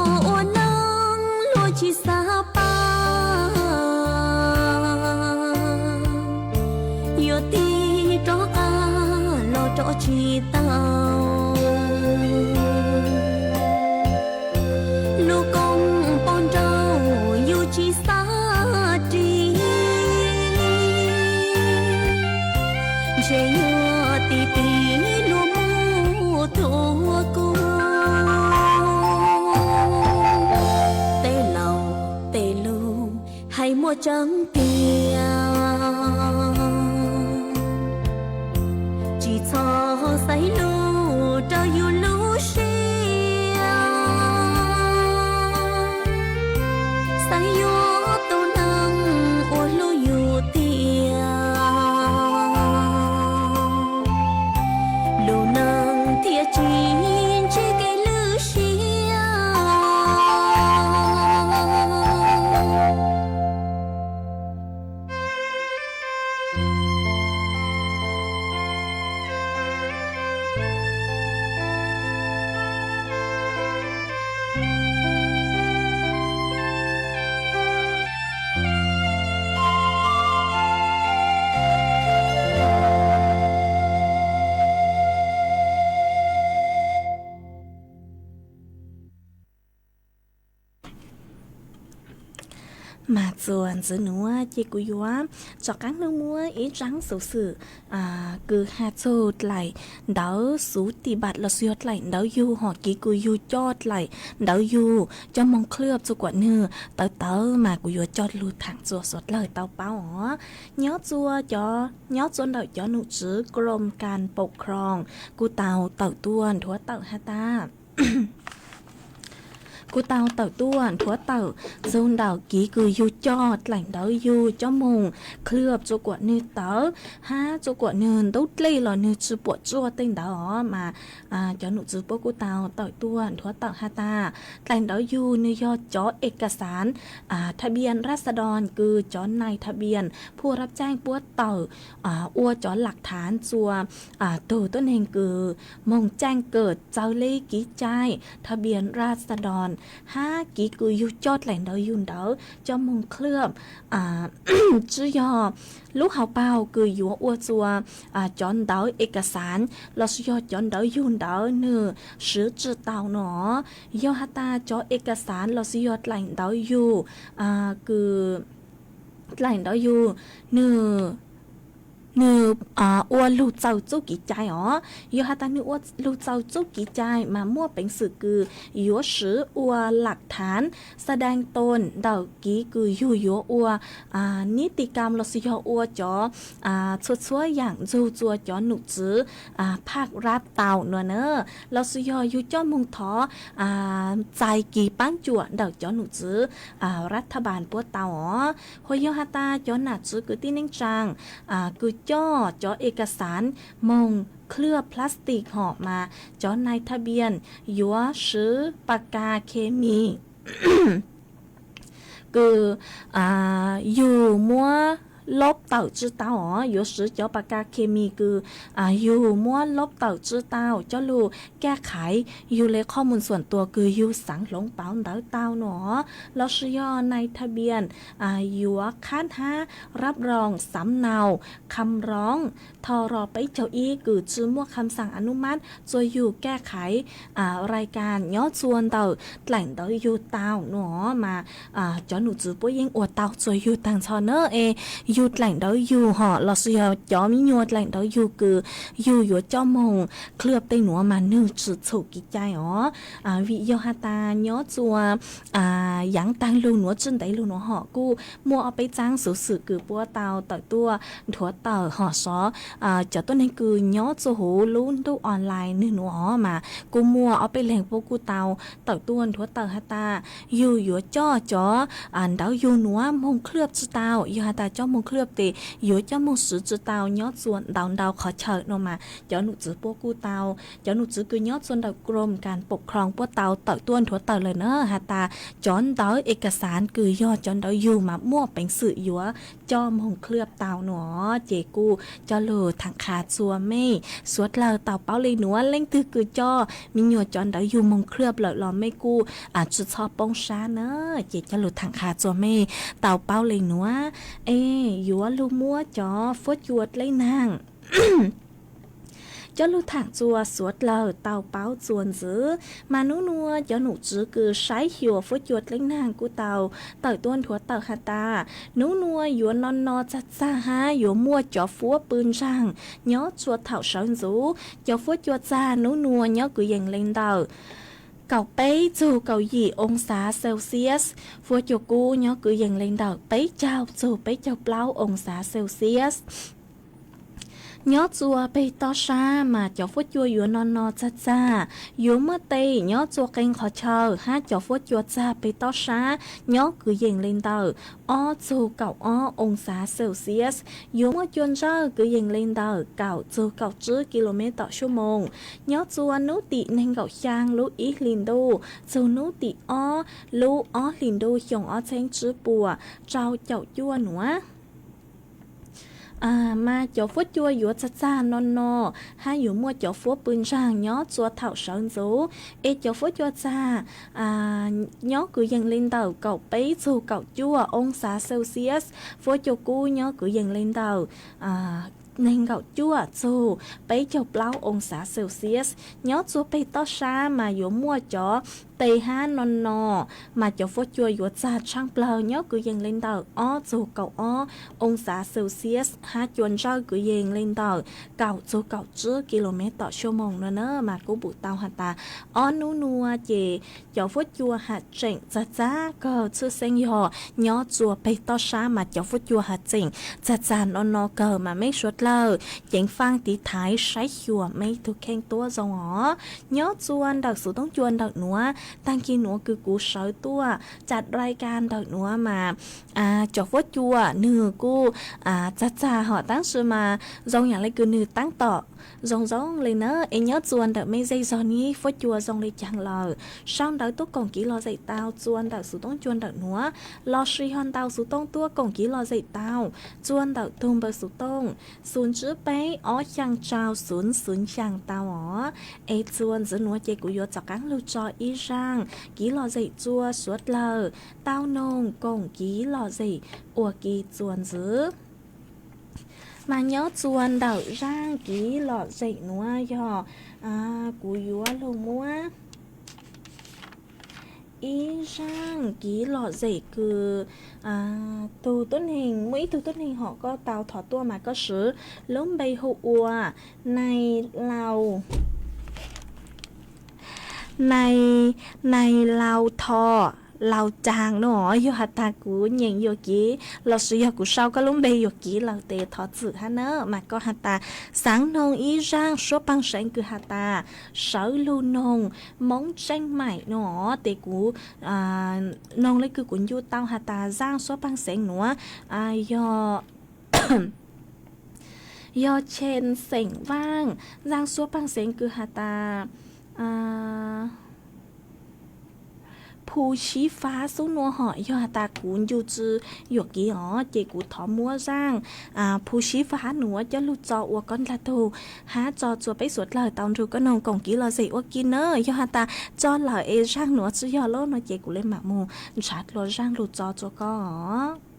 nông lúa chỉ sa pa yêu ti cho lo cho chi tao lúa công bon rau yêu chỉ sa tri che yêu ti ti lúa mu thua cô hay mua trắng kia chỉ cho say lù cho you lù xia say yo tô nang ô lù you tia lù nang tia chín chỉ cái lù xia mà chuẩn giữ núa chỉ cú yếu cho các nước múa ý trắng số sự cứ hạt số lại đỡ số tỷ bát là số lại đỡ du họ ký cú yếu cho lại đỡ du cho mong khớp cho quả nưa tớ mà cú yếu cho lưu thẳng chùa sốt lời tao bao hó nhớ chua đợi cho nụ chữ gồmการปกครองกูเตาเต่าต้วนทัวเต่าฮาตา กูเตาเต่าต้วนทัวเต่าซูนดาวกีคือยูจอดแหล่งเดายูจ้อมงเคลือบจัวกวดเนื้อเต๋อฮะจัวกวดเนื้อตุ๊ดเล่หล่อเนื้อจืปวดจัวเต็งเดาอ๋อมาจอหนูจืปวกูเตาเต่าต้วนทัวเต่าฮาตาแหล่งเดายูเนื้อยอดจอเอกสารทะเบียนราษฎรคือจอในทะเบียนผู้รับแจ้งปวดเต่าอ้วจอหลักฐานจัวตัวต้นเองคือมงแจ้งเกิดเจ้าเล่กี่ใจทะเบียนราษฎร5ký cứ yu chót lạnh đó yun đó cho mông khớp chứ do lúc học bao cứ yu ua chua chọn đó ếch sản là do chọn đó yun đó nửa sử trừ tàu nó do hata cho ếch sản là do lạnh đó yu cứ lạnh đó yu nửaอ้วนลูกเจ้าจุกกี่ใจอ๋อยฮาตานึอ้วนลูกเจ้าจุกกี่ใจมามั่วเป็นสื่อคือยัวสืออ้วหลักฐานแสดงตนเดากี้คือยัวอ้วนิติกรรมลสยอ้วจอช่วยอย่างจูจัวจอหนุจื้อภาครัฐเต่าเนอะลสยอยู่จ้อมุงท้อใจกี่ปั้งจั่วเดาจอหนุจื้อรัฐบาลปวดเต่าอ๋อหอยฮาตาจอหนาจื้อคือที่นิ่งจังคือจอเอกสารมงเคลือบพลาสติกห่อมาจอในทะเบียนยัวซื้อปากกาเคมี คืออยู่มัวลบเต่าจื้อเต่าอ๋ออยู่ซื้อจอปากกาเคมีคืออยู่มัวลบเต่าจื้อเต่าเจ้าลูแก้ไขอยู่เลยข้อมูลส่วนตัวคืออยู่สังหลงเปาเต่าเต่าหนอเราซื้อย่อในทะเบียนอยู่ค้านหารับรองสำเนาคำร้องทอรอไปเจ้าอีคือจื้อมั่วคำสั่งอนุมัติจอยอยู่แก้ไขรายการย้อชวนเต่าแหล่งเต่าอยู่เต่าหนอมาจอหนูจื้อปุ้ยยิงอวดเต่าจอยอยู่ต่างชอเนอยูแหล่งเดายูห่อเราเสียจอมียวดแหล่งเดายูคือยูยัวจ้อมงเคลือบเต็งหนัวมานึ่งจุดถูกกิจใจอ๋อวิโยฮาตาย้อจัวยังตังลูหนัวจนได้ลูหนัวห่อกูมัวเอาไปจ้างสื่อคือปัวเตาต่อตัวถั่วเต่าห่อซอจะต้นนี้คือย้อจัวหูลุ้นดูออนไลน์นึ่งหนัวห่อมากูมัวเอาไปแหล่งพวกกูเตาต่อตัวถั่วเต่าฮาตายูยัวจ้อจ๋อเดายูหนัวมงเคลือบจุดเตายูฮาตาจ้อมงเคลือบตีอยู่เจ้ามุสือจือเตายอดส่วนดาวขอเชิญออกมาเจ้าหนูจือพวกกูเตาเจ้าหนูจือคือยอดส่วนดาวกรมการปกครองพวกเตาต่อต้วนถั่วเตาเลยเนอะฮาตาจอนดาวเอกสารคือยอดจอนดาวอยู่มามั่วเป็นสื่อยัวจอมหงเคลือบเตาหนอเจกูเจ้าโลทางขาจัวไม่สวดเลาเตาเป้าเลยหนัวเล่งตื้อคือจอมีหยวดจอนดาวอยู่มงเคลือบเลยรอไม่กูจุดชอบปงชาเนอะเจเจ้าโลทางขาจัวไม่เตาเป้าเลยหนัวยัวลูมัวจอฟดยวดเลยนาง cho lưu thẳng chùa suốt lờ tàu báo chuồn giữ mà nú nua cho nụ chứ cứ sái hiểu phút chuột lên nàng của tàu tàu tuôn thua tàu hà ta nú nua yếu non no chặt xa ha yếu mua cho phúa bươn răng nhớ chuột thảo sơn rú cho phút chuột ra nú nua nhớ cứ dành lên tàu cậu bấy dù cậu gì ông xã Celsius phút chuột cu nhớ cứ dành lên tàu bấy chào dù bấy chào plau ông xã Celsius nhớ chùa bê to xa mà cho phút chùa yếu non no cha cha yếu mất tây nhớ chùa kênh khó chờ ha cho phút chùa cha bê to xa nhớ cứ dành lên tờ o chùa cậu o ông xã Celsius yếu mất chuyên rơ cứ dành lên tờ cậu chùa cậu chứ km/h nhớ chùa nú tị nên cậu sang lú ý liền đô chùa nú tị o lú o liền đô chồng o chênh chứ bùa trao chậu chua nữa mà chỗ phút chua yếu cha cha non no ha yếu mua chỗ phút bưng sang nhó chua thảo sơn rú chỗ phút chua cha nhó cứ dần lên tàu cậu bấy dù cậu chua ông xã Celsius phút chua cu nhó cứ dần lên tàu nên gạo chua dù bấy chậu plau ông xã Celsius nhớ chua bấy to xa mà yếu mua chó tây ha non nò mà cho phốt chua yuột ra trang plờ nhớ cứ dành lên tờ ó dù cậu ó ông xã Celsius ha chuồn ra cứ dành lên tờ cậu dù cậu chứ km/h nữa mà cũng bụ tàu hạt ta ó nú nua chị cho phốt chua hạt chỉnh giá cờ chưa xanh dò nhớ chùa bê to xa mà cho phốt chua hạt chỉnh giá nó cờ mà mấy suốt lờ chỉnh phang tí thái sái chùa mấy thu khen tua dòng ó nhớ chuồn đặc sựต้องchuồn đặc núa tăng khi núa cứ cú sới tuaจัดรายการđặc núa mà cho phốt chua nửa cú giá họ tăng sự mà dòng nhà lấy cứ nửa tăng tọ dòng lên nữa em nhớ chuồn đặc mấy dây giò ní phốt chua dòng lấy chẳng lờ sau đó tôi còn kỹ lo dạy tao chuồn đặc sựต้องchuồn đặc núa lo suy hòn tao sựต้องtua còn kỹ lo dạy tao chuồn đặc thùng bờ sựต้องศูนย์chữ bé ó chẳng traoศูนย์chẳng tao ó e chuồn giữa núa chơi của yo chọc cắn lưu cho y rang kỹ lo dạy chua suốt lờ tao nông còn kỹ lo dạy ủa kỳ chuồn giữa mà nhớ chuồn đảo rang kỹ lọ dậy núa yo của yo luôn mua ý rang kỹ lọ dậy cứ từ tuần hình mấy từ tuần hình họ có tàu thọ tua mà có sứ lớn bay hụ ua này lào thọ lào chàng nó yo hạt ta cú nhện yo kỹ lò suy yo cú sau có lúng bê yo kỹ lào tê thọ chữ ha nơ mà có hạt ta sáng nông ý rang số băng sáng cứ hạt ta sở lưu nông móng tranh mải nó tê cú nông lấy cứ cuốn yo tao hạt ta rang số băng sáng nữa yo chen sảnh vang rang số băng sáng cứ hạt taผู้ชี้ฟ้าสู้นัวหอยยอตากูนอยู่จือหยกกี้อ๋อเจกูถอมัวร่างผู้ชี้ฟ้าหนัวจะลุจออวก้อนละตูหาจอจัวไปสวดเลยตอนรูก็นองกงกี้เราใส่อวกินเนอร์ยอตาจอเหล่าเอร่างหนัวจือยอโลนเจกูเล่นหมากมูชัดโลร่างลุจอจัวก็อ๋อ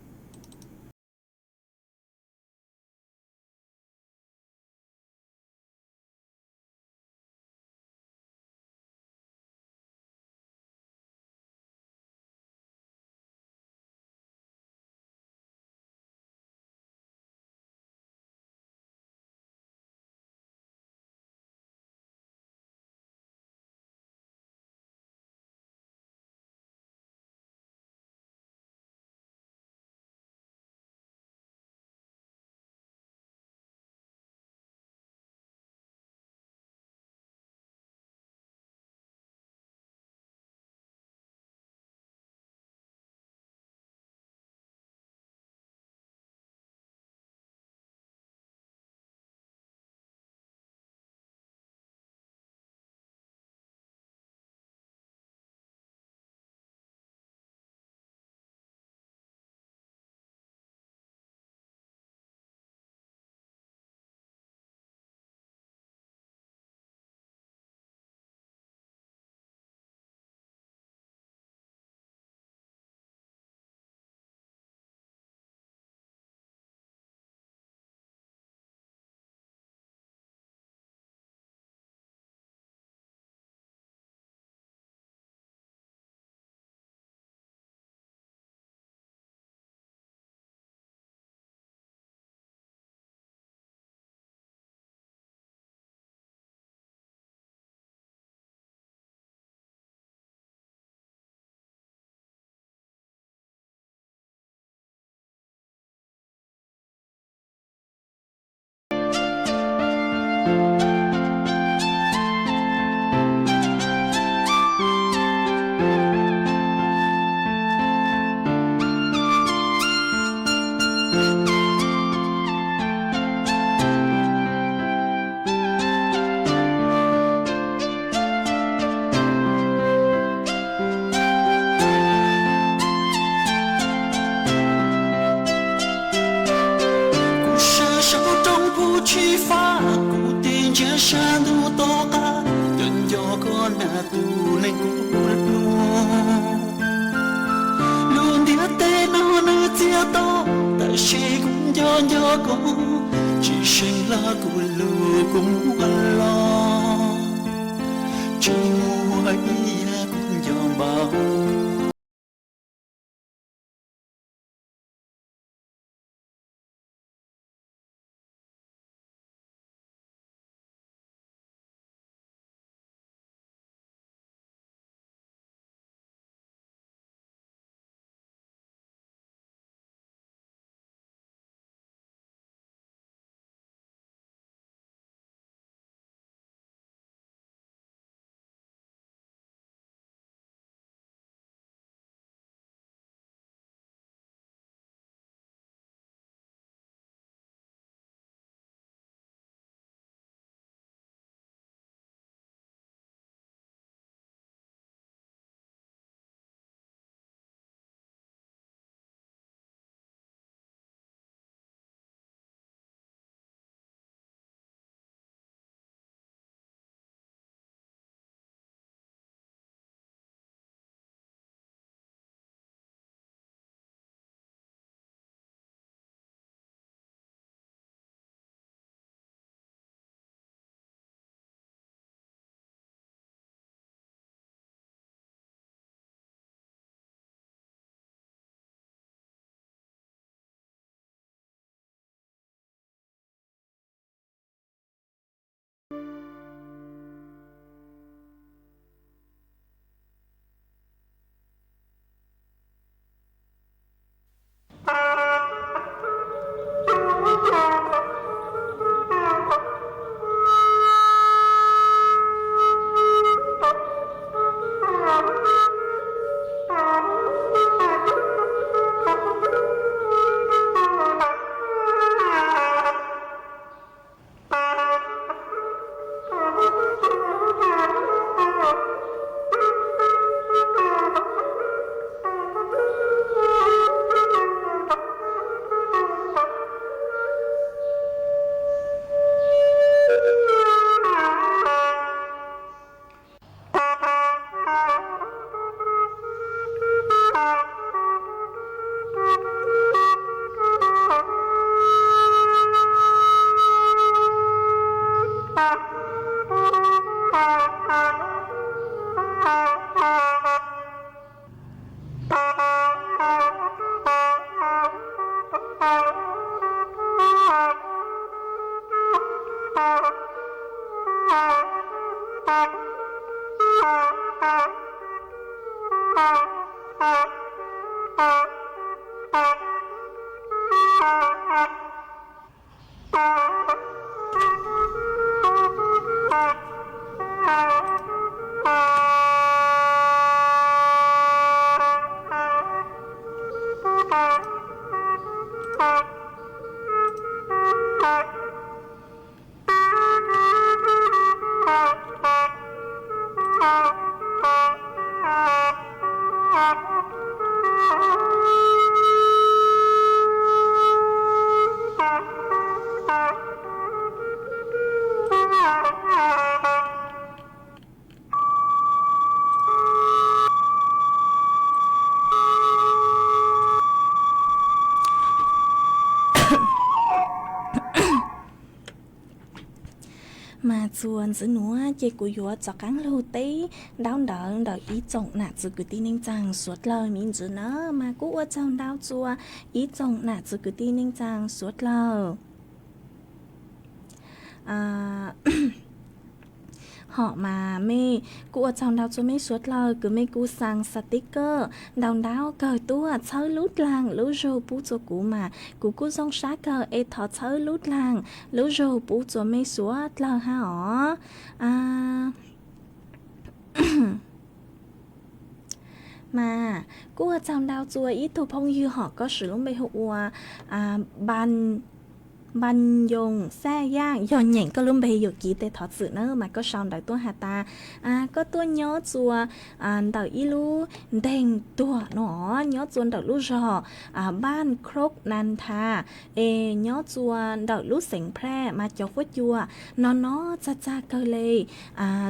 chỉ sinh là của lừa cũng lo chỉ mua cũng gió เมาmà chuồn giữ núa chê của yếu cho cắn lưu tí đau đỡ ý trọng nạ dự cứ tin ninh chàng suốt lời mình giữ nó mà cú ở trong đau chua ý trọng nạ dự cứ tin ninh chàng suốt lời họ mà mê cụ ở trong đào cho mê suốt lời cứ mê cụ sang sticker đào cờ tua chơi lút làng lú rô bú cho cụ mà cụ dòng sát cờ ê thọ chơi lút làng lú rô bú cho mê suốt lời ha họ mà cụ ở trong đào chùa ít thủ phong như họ có sử dụng bê hộ ban dùng xe giang do nhện có luôn bây giờ kỹ tế thọ sự nữa mà có xong đợi tôi hà ta có tôi nhớ chùa đợi ý lu đèn tua nó nhớ chùa đợi lu rò ban krok nan tha nhớ chùa đợi lu sỉnh pre mà cho phốt chùa nó cha cơ lê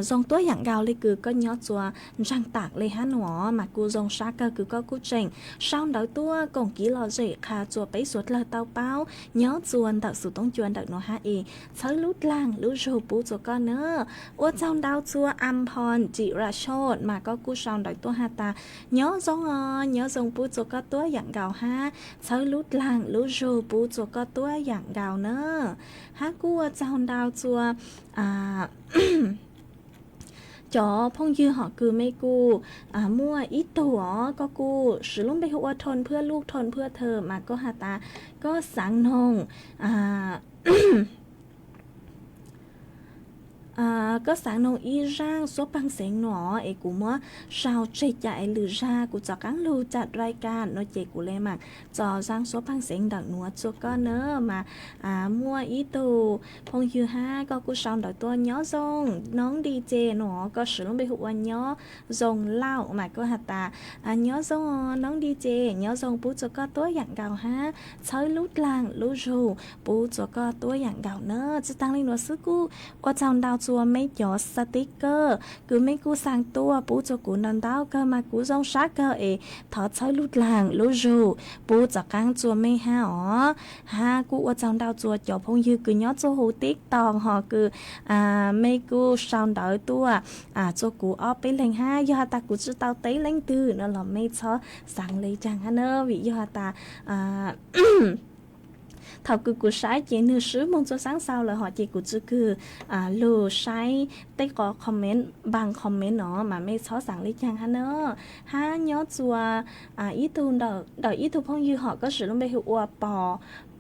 dòng tôi dạng gạo lê cứ có nhớ chùa răng tạc lê há nó mà cô dòng sát cơ cứ có cú trình xong đợi tôi còn kỹ lò dễ khá chùa bấy suốt lời tao bao nhớ chùa đợi đợi sự tông chuyên đợi nó ha ê chơi lút làng lút rù bú cho con nữa ua trong đau chua âm hòn chị ra short mà có cú sòng đợi tua ha ta nhớ giống bú cho con tua dạng gạo ha chơi lút làng lút rù bú cho con tua dạng gạo nữa ha cú trong đau chua cho phong dư họ cứ mấy cô mua ít tổ có cô sử dụng bây giờทนเพื่อลูกทนเพื่อเธอmà có hạt ta có sáng nồng có sáng nông y rang số bằng sáng nhỏ ấy cũng mua sao chạy chạy lử ra cũng cho các lưuจัดรายการnó chạy cũng lên mà cho rang số bằng sáng đặc nữa cho con nữa mà mua ít đồ phong dư ha có cũng sao đợi tôi nhớ rong nón đi chè nó có sử dụng bây giờ nhớ rong lao mà có hạt ta nhớ rong nón đi chè nhớ rong bố cho con tối dạng gạo ha chơi lút làng lút rù bố cho con tối dạng gạo nữa chứ tăng lên nó sức cu qua trong đào chùa mấy chỗ sticker cứ mấy cú sang tua bố cho cú nón đào cơ mà cú rong sát cơ ấy thọ chơi lút làng lút rù bố cho căng chùa mấy ha cú qua trong đào chùa chỗ phong dư cứ nhớ cho hồ tiết tòn họ cứ mấy cú sang đợi tua cho cú ở bên lên ha do ta cú cho tao tới lên từ nó là mấy cho sang lấy chẳng ha nữa vì do ta thảo cứ của sai chỉ nửa sứ mong cho sáng sau là họ chỉ của chữ cứ lừa sai tay có comment bằng comment nó mà mấy xóa sáng lấy chăng ha nữa ha nhớ chùa ý tu đợi ý tu phong dư họ có sử dụng bây hiệu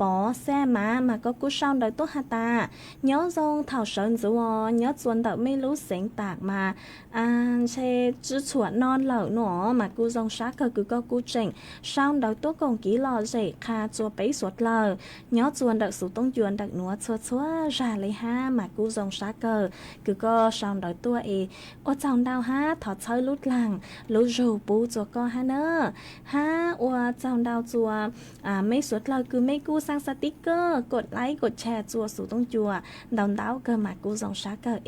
bỏ xe mà có cú sau đợi tốt ha ta nhớ dòng thảo sơn dù nhớ chuồn đợi mấy lú sáng tạc mà xe chữ chuột non lợn nó mà cú dòng sát cơ cứ có cú chỉnh sau đợi tốt còn kỹ lò dễ kha chùa bấy suốt lờ nhớ chuồn đợi số tông chuồn đợi nó chua ra lấy ha mà cú dòng sát cơ cứ có sau đợi tua ấy ô chồng đào ha thọ chơi lút làng lú rù bú cho con ha nữa ha ô chồng đào chùa mấy suốt lờ cứ mấy cú sang stickerกดไลค์กดแชร์จัวสู่ต้องจัวดาวดาวเกิดมากูส่งช้าเกิด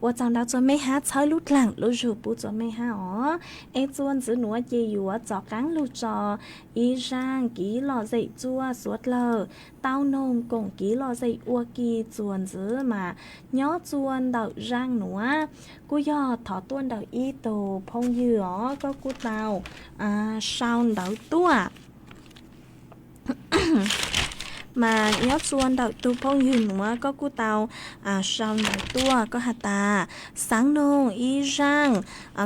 ว่าจังดาวจัวไม่หาใช้ลุดหลังลุจูปูจัวไม่หาจวนจื้อหนัวเจอยู่จอกังลุจออีร่างกี่หล่อใจจัวสวดเลอเต้านมกงกี่หล่อใจอัวกีจวนจื้อมาย้อจวนดาวร่างหนัวกูยอถอต้วนดาวอีโตพงยือก็กูเตาชาวดาวตัวmà nhớ xuân đậu tu phong hình mà có cú tàu sau đậu tua có hạt ta sáng nông y rang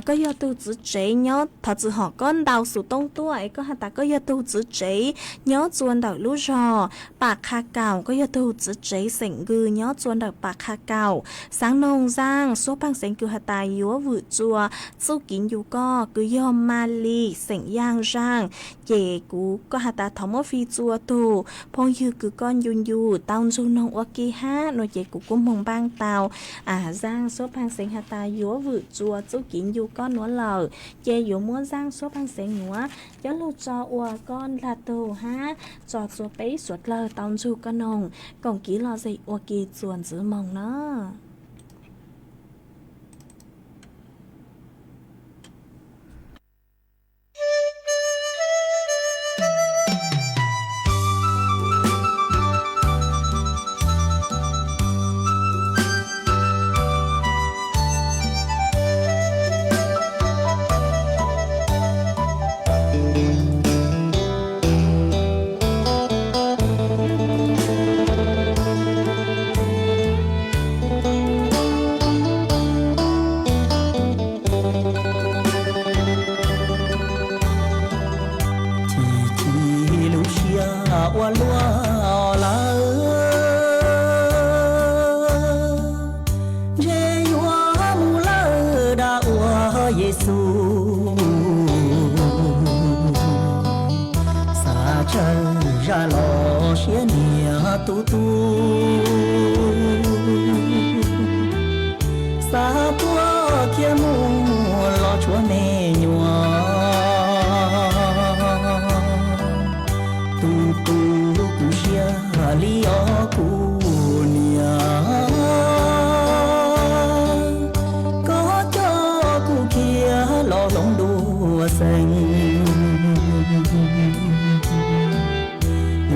có do tu chữ chế nhớ thật sự họ con đào sủ tông tua ấy có hạt ta có do tu chữ chế nhớ xuân đậu lú rò bạc kha cào có do tu chữ chế sỉnh gư nhớ xuân đậu bạc kha cào sáng nông giang số bằng sỉnh cứ hạt ta yếu vự chùa su kín dù co cứ do mali sỉnh giang rang về cú có hạt ta thống phi chùa tu phong dư cứ con yun yu tao du nông waki ha nội chế của mông bang tàu giang số bang sinh hạt ta yếu vự chùa chú kín yu con nó lờ chế yếu muốn giang số bang sinh nữa cho lô cho con là tù ha cho chùa bấy suốt lờ tao du con nông còn kỹ lo gì waki chuồn giữ mông nó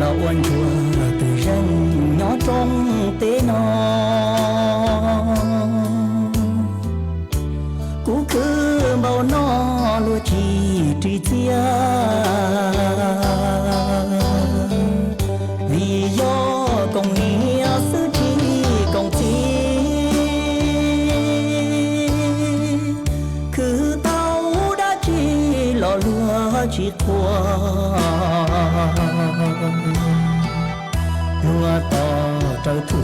lo oan chùa từ răng nhỏ nhỏ trong tế nó cú cứ bao nó lúa chỉ tri chia vì do công nghĩa sự chi công chi cứ tao đã chỉ lò lúa chỉ qua lúa to trời thuở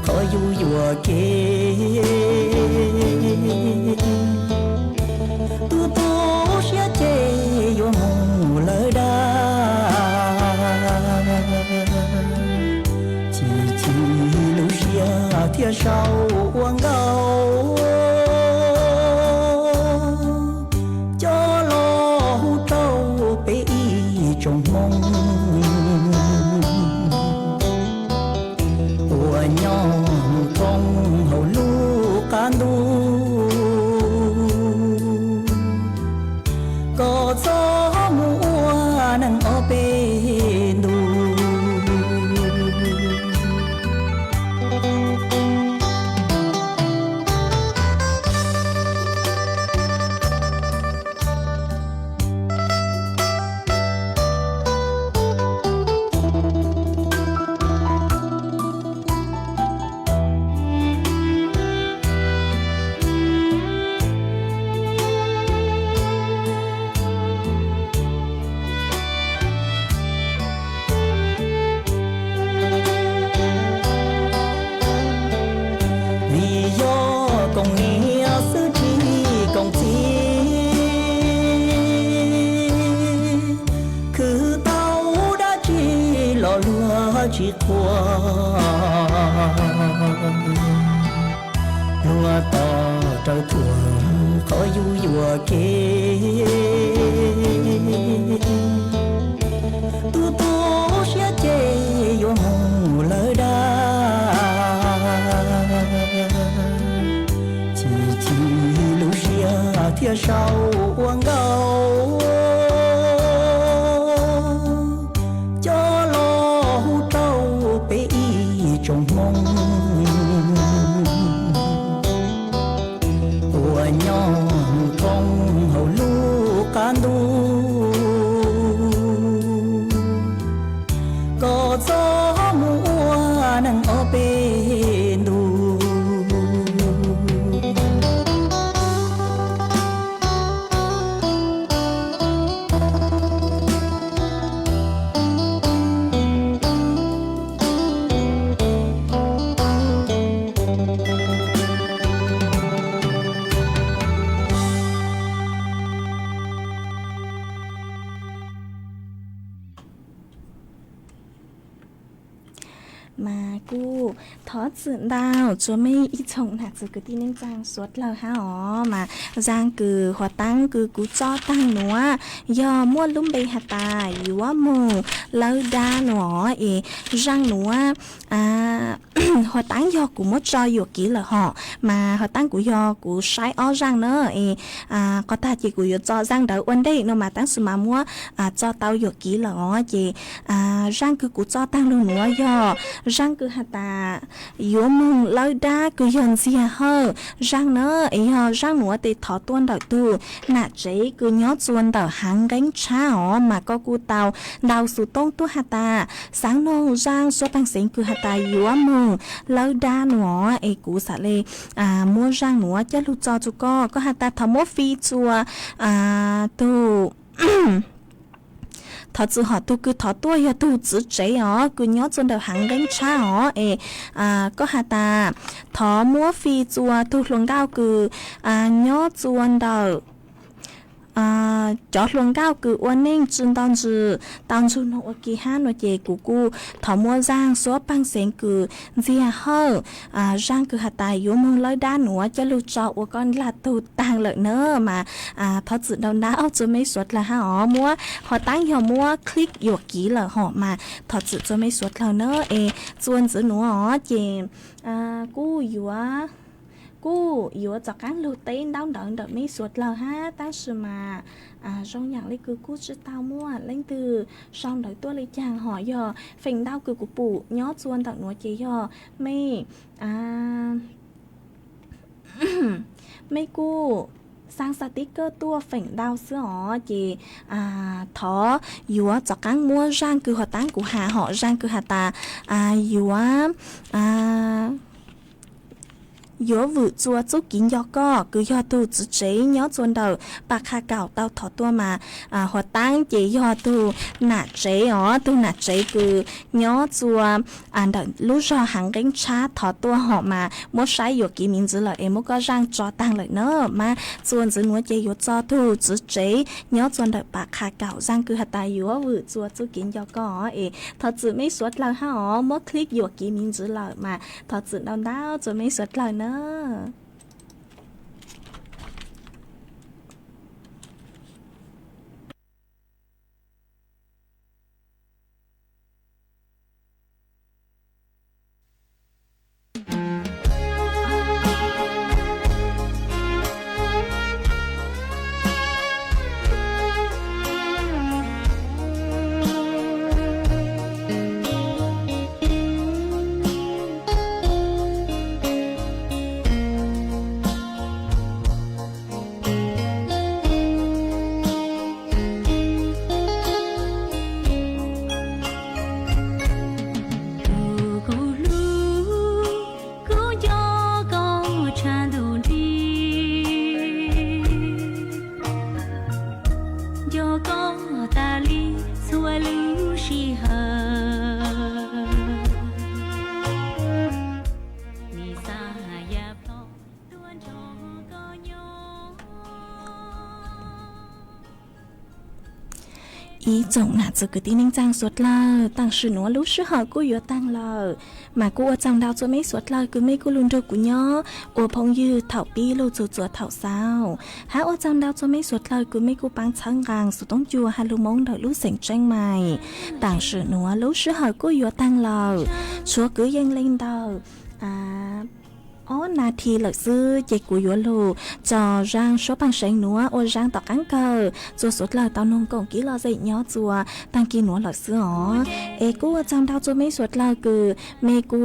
khó du dùa kê tu sẽ chê vô mù lời đa chỉ lúc xia thiên sau uống gạo cho lo hú trâu bế trong mong của nhau trong hậu lu can đu có gió mùa nắng ở bên đu chỉ qua lúa to trời thuở khó du dùa kê tu sẽ chê vô mù lời đa chỉ lúc xia thiên sau uống gạo trong mong của nhau trong hậu lu can đu có gió mùa nắng ở bên đu mà cô thó sự đào chúa mấy ít chồng nạt sự cứ tin nên giang suốt lờ ha ó mà giang cứ hòa tăng cứ cú cho tăng nữa do mua lúm bê hạt tài yếu mù lơ đa nữa ê giang nữa hòa tăng do cú mất cho yếu kỹ là họ mà hòa tăng cú do cú sai ó giang nữa ê có ta chỉ cú yếu cho giang đỡ ổn đấy nó mà tăng sự mà mua cho tao yếu kỹ là ó chị giang cứ cú cho tăng luôn nữa do răng cứ hạt ta yếu mùng lơi đa cứ dần gì hơ răng nữa ấy hơ răng nữa thì thọ tuôn đợi tu nạt chế cứ nhót xuân đợi hàng gánh cháo mà có cu tàu đào sụt tông tu hạt ta sáng nông răng số tăng sinh cứ hạt ta yếu mùng lơi đa nữa ấy cú xả lê mua răng nữa cho lúc cho chú có hạt ta thọ mốt phi chùa tu thọ chữ họ tu cứ thọ tuổi ya tu chữ chế ó cứ nhớ chân đầu hàng gánh cha ó có hà ta thọ múa phi chùa tu luồng cao cứ nhớ chân đầu chót luồng cao cứ uốn ninh chân tao chữ nó kỳ han nó chế cú cú thọ múa giang số băng sen cứ gì hơ giang cứ hạt tài yếu mong lối đá nữa cho lưu trọ của con là tu tàng lợi nữa mà thọ chữ đầu đá ở chỗ mấy suất là ha ó múa họ tăng họ múa click yếu kỹ là họ mà thọ chữ chỗ mấy suất là nữa chuồn chữ nữa ó chế cú yếu cú yếu cho các lưu tên đau đớn đợt mấy suốt lờ ha ta sự mà trong dạng lấy cứ cú chứ tao mua lên từ xong đợi tôi lấy chàng hỏi giờ phình đau cứ của bù nhó chuôn tặng nó chỉ giờ mấy mấy cú sang sticker tua phỉnh đau sữa họ chỉ thó yếu cho các mua rang cứ họ tán của hà họ rang cứ hà ta yếu yếu vụ chua chú kín do có cứ do tu chỉ chế nhớ chuồn đầu bạc hà cào tao thọ tua mà họ tán chỉ do tu nạt chế ó tu nạt chế cứ nhớ chua đợi lúc do hàng gánh cha thọ tua họ mà muốn sai yếu kỹ mình chỉ là em muốn có rang cho tăng lại nữa mà chuồn chỉ muốn chế yếu cho tu chỉ chế nhớ chuồn đầu bạc hà cào rang cứ hà ta yếu vụ chua chú kín do có thọ chỉ mấy suất là ha ó muốn click yếu kỹ mình chỉ là mà thọ chỉ đau đau rồi mấy suất là nữa ý chồng nạt giờ cứ tin anh trang suốt lờ tăng sự nó lúc sự họ cô yếu tăng lờ mà cô ở trong đào cho mấy suốt lờ cứ mấy cô luôn đâu của nhó ở phong như thảo pi lâu chuột chuột thảo sao há ở trong đào cho mấy suốt lờ cứ mấy cô bán trắng gàng sụt tông chùa hay lu mông đợi lúc sành tranh mày tăng sự nó lúc sự họ cô yếu tăng lờ chúa cứ dâng lên đầuนาทีหลักซื้อเจ็กกุยลูจอร่างชอบปังเสียงหนัวโอร่างตอกอังเกอจัวสุดเลยตอนนงกงกี้เราใจย้อจัวตั้งกินหนัวหลักซื้ออ๋อกูจำดาวจัวไม่สุดเลยคือเมกู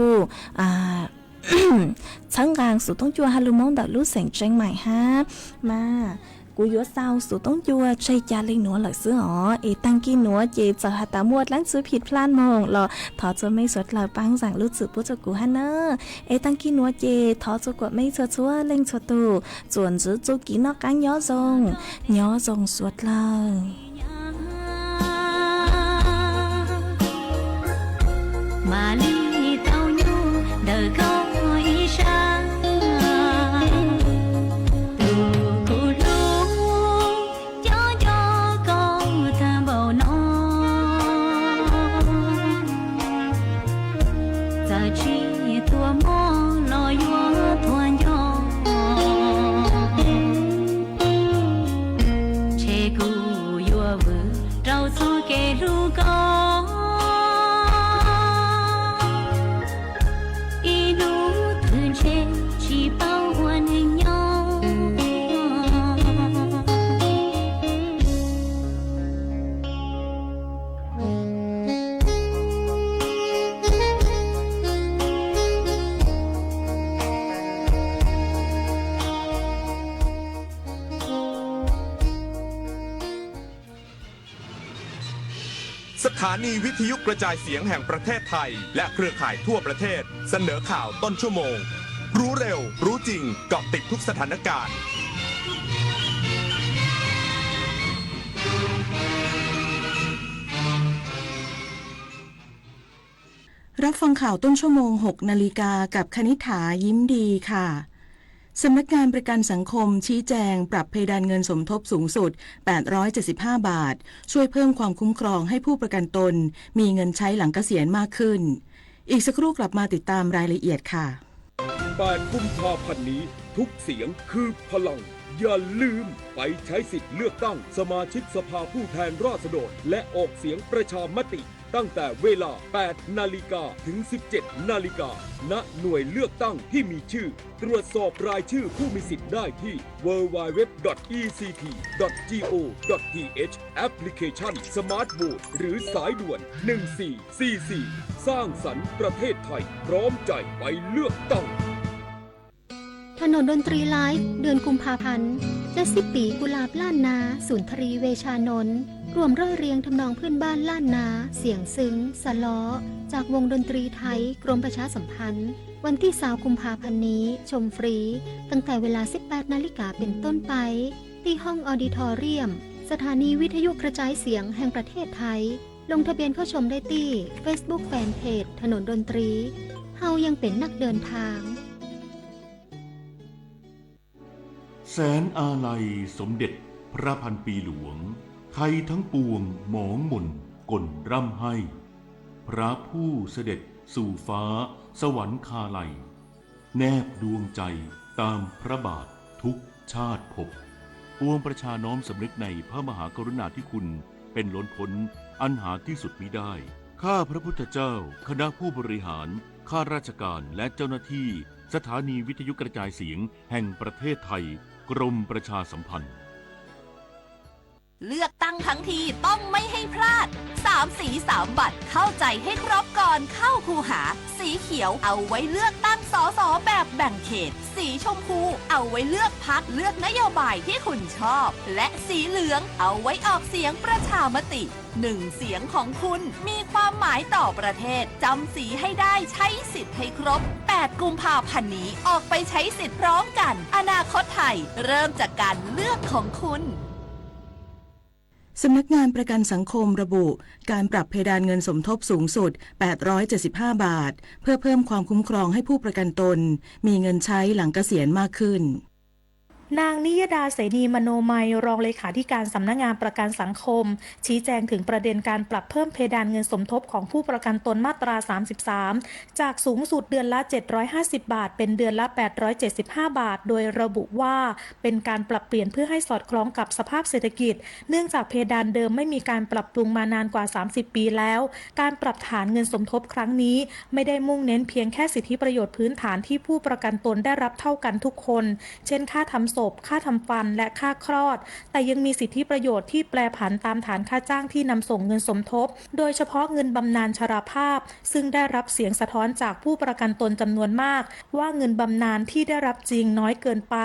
ชั้งกลางสุดต้องจัวฮัลโหลมองดักรู้เสียงเจงใหม่ฮะมากูยัวเศร้าสุดต้องจัวใช้ยาเล็กหนัวหลักซื้ออ๋อตั้งกินหนัวเจจะหาตามวดล้างซื้อผิดพลาดมองหรอถอดจะไม่สดเลยปังสั่งรู้สึกปุ๊บจะกูฮันเนอตั้งกินหนัวเจถอดจะกดไม่ชัวชัวเล่งชัวตูส่วนจะจูกินนอกกันย้อทรงสวดเลยมาลีเต้ายูเดินเข้าอีชาสถานีวิทยุกระจายเสียงแห่งประเทศไทยและเครือข่ายทั่วประเทศเสนอข่าวต้นชั่วโมงรู้เร็วรู้จริงเกาะติดทุกสถานการณ์รับฟังข่าวต้นชั่วโมง 6 นาฬิกากับคณิษฐายิ้มดีค่ะสำนักงานประกันสังคมชี้แจงปรับเพดานเงินสมทบสูงสุด875บาทช่วยเพิ่มความคุ้มครองให้ผู้ประกันตนมีเงินใช้หลังเกษียณมากขึ้นอีกสักครู่กลับมาติดตามรายละเอียดค่ะ8 กุมภาพันธ์นี้ทุกเสียงคือพลังอย่าลืมไปใช้สิทธิ์เลือกตั้งสมาชิกสภาผู้แทนราษฎรและออกเสียงประชามติ ตั้งแต่เวลา 8 นาฬิกาถึง 17 นาฬิกาณหน่วยเลือกตั้งที่มีชื่อตรวจสอบรายชื่อผู้มีสิทธิ์ได้ที่ www.ect.go.th แอปพลิเคชัน Smart Vote หรือสายด่วน 1444 สร้างสรรค์ประเทศไทยพร้อมใจไปเลือกตั้งถนนดนตรีไลฟ์เดือนกุมภาพันธ์และ10 ปีกุหลาบล้านนาสุนทรีเวชานนท์รวมร้อยเรียงทำนองเพื่อนบ้านล้านนาเสียงซึ้งสะล้อจากวงดนตรีไทยกรมประชาสัมพันธ์วันที่20 กุมภาพันธ์นี้ชมฟรีตั้งแต่เวลา 18 นาฬิกาเป็นต้นไปที่ห้องออดิทอเรียมสถานีวิทยุกระจายเสียงแห่งประเทศไทยลงทะเบียนเข้าชมได้ที่ Facebook Fanpage ถนนดนตรีเฮายังเป็นนักเดินทางแสนอาลัยสมเด็จพระพันปีหลวงไทยทั้งปวงหมองหม่นก่นร่ำให้ พระผู้เสด็จสู่ฟ้าสวรรคาลัยแนบดวงใจตามพระบาททุกชาติภพปวงประชาน้อมสำนึกในพระมหากรุณาธิคุณเป็นล้นพ้นอันหาที่สุดมิได้ข้าพระพุทธเจ้าคณะผู้บริหารข้าราชการและเจ้าหน้าที่สถานีวิทยุกระจายเสียงแห่งประเทศไทยกรมประชาสัมพันธ์เลือกตั้งทั้งทีต้องไม่ให้พลาด3 สี 3 บัตรเข้าใจให้ครบก่อนเข้าคูหาสีเขียวเอาไว้เลือกตั้งสสแบบแบ่งเขตสีชมพูเอาไว้เลือกพรรคเลือกนโยบายที่คุณชอบและสีเหลืองเอาไว้ออกเสียงประชามติ1 เสียงของคุณมีความหมายต่อประเทศจำสีให้ได้ใช้สิทธิ์ให้ครบ8 กุมภาพันธ์นี้ออกไปใช้สิทธิ์พร้อมกันอนาคตไทยเริ่มจากการเลือกของคุณสำนักงานประกันสังคมระบุการปรับเพดานเงินสมทบสูงสุด875 บาทเพื่อเพิ่มความคุ้มครองให้ผู้ประกันตนมีเงินใช้หลังเกษียณมากขึ้นนางนิยดาเสนีมโนมัยรองเลขาธิการสำนักงานประกันสังคมชี้แจงถึงประเด็นการปรับเพิ่มเพดานเงินสมทบของผู้ประกันตนมาตรา33จากสูงสุดเดือนละ750 บาทเป็นเดือนละ875 บาทโดยระบุว่าเป็นการปรับเปลี่ยนเพื่อให้สอดคล้องกับสภาพเศรษฐกิจเนื่องจากเพดานเดิมไม่มีการปรับปรุงมานานกว่า30 ปีแล้วการปรับฐานเงินสมทบครั้งนี้ไม่ได้มุ่งเน้นเพียงแค่สิทธิประโยชน์พื้นฐานที่ผู้ประกันตนได้รับเท่ากันทุกคนเช่นค่าทำศพค่าทำฟันและค่าคลอดแต่ยังมีสิทธิประโยชน์ที่แปรผันตามฐานค่าจ้างที่นำส่งเงินสมทบโดยเฉพาะเงินบำนาญชราภาพซึ่งได้รับเสียงสะท้อนจากผู้ประกันตนจำนวนมากว่าเงินบำนาญที่ได้รับจริงน้อยเกินไป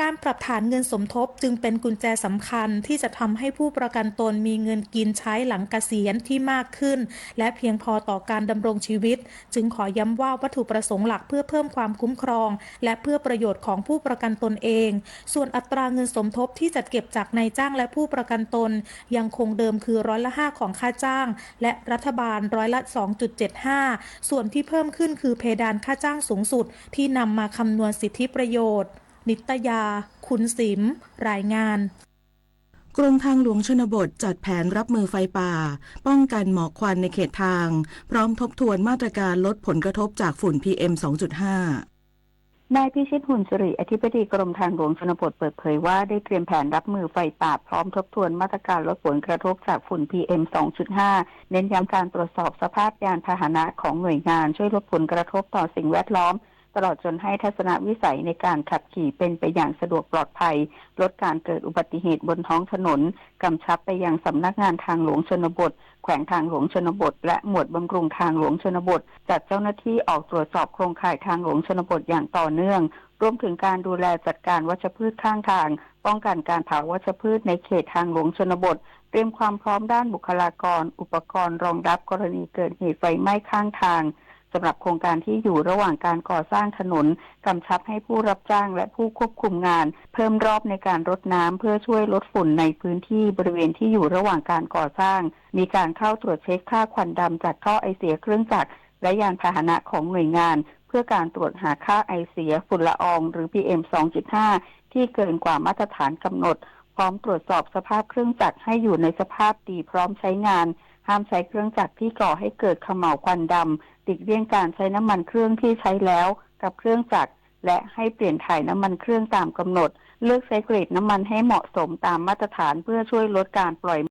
การปรับฐานเงินสมทบจึงเป็นกุญแจสำคัญที่จะทำให้ผู้ประกันตนมีเงินกินใช้หลังเกษียณที่มากขึ้นและเพียงพอต่อการดำรงชีวิตจึงขอย้ำว่าวัตถุประสงค์หลักเพื่อเพิ่มความคุ้มครองและเพื่อประโยชน์ของผู้ประกันตนเองส่วนอัตราเงินสมทบที่จัดเก็บจากนายจ้างและผู้ประกันตนยังคงเดิมคือ5%ของค่าจ้างและรัฐบาล2.75%ส่วนที่เพิ่มขึ้นคือเพดานค่าจ้างสูงสุดที่นำมาคำนวณสิทธิประโยชน์นิตยาคุณสิมรายงานกรมทางหลวงชนบทจัดแผนรับมือไฟป่าป้องกันหมอกควันในเขตทางพร้อมทบทวนมาตรการลดผลกระทบจากฝุ่น PM 2.5 นายพิชิตหุ่นสิริอธิบดีกรมทางหลวงชนบทเปิดเผยว่าได้เตรียมแผนรับมือไฟป่าพร้อมทบทวนมาตรการลดผลกระทบจากฝุ่น PM 2.5 เน้นย้ำการตรวจสอบสภาพยานพาหนะของหน่วยงานช่วยลดผลกระทบต่อสิ่งแวดล้อมตลอดจนให้ทัศนวิสัยในการขับขี่เป็นไปอย่างสะดวกปลอดภัยลดการเกิดอุบัติเหตุบนท้องถนนกำชับไปยังสำนักงานทางหลวงชนบทแขวงทางหลวงชนบทและหมวดบำรุงทางหลวงชนบทจัดเจ้าหน้าที่ออกตรวจสอบโครงข่ายทางหลวงชนบทอย่างต่อเนื่องรวมถึงการดูแลจัดการวัชพืชข้างทางป้องกันการเผาวัชพืชในเขตทางหลวงชนบทเตรียมความพร้อมด้านบุคลากรอุปกรณ์รองรับกรณีเกิดเหตุไฟไหม้ข้างทางสำหรับโครงการที่อยู่ระหว่างการก่อสร้างถนนกำชับให้ผู้รับจ้างและผู้ควบคุมงานเพิ่มรอบในการรดน้ำเพื่อช่วยลดฝุ่นในพื้นที่บริเวณที่อยู่ระหว่างการก่อสร้างมีการเข้าตรวจเช็คค่าควันดำจากท่อไอเสียเครื่องจักรและยานพาหนะของหน่วยงานเพื่อการตรวจหาค่าไอเสียฝุ่นละอองหรือ PM 2.5 ที่เกินกว่ามาตรฐานกำหนดพร้อมตรวจสอบสภาพเครื่องจักรให้อยู่ในสภาพดีพร้อมใช้งานห้ามใช้เครื่องจักรที่ก่อให้เกิดเขม่าวควันดำหลีกเลี่ยงการใช้น้ำมันเครื่องที่ใช้แล้วกับเครื่องจักรและให้เปลี่ยนถ่ายน้ำมันเครื่องตามกำหนดเลือกใช้เกรดน้ำมันให้เหมาะสมตามมาตรฐานเพื่อช่วยลดการปล่อย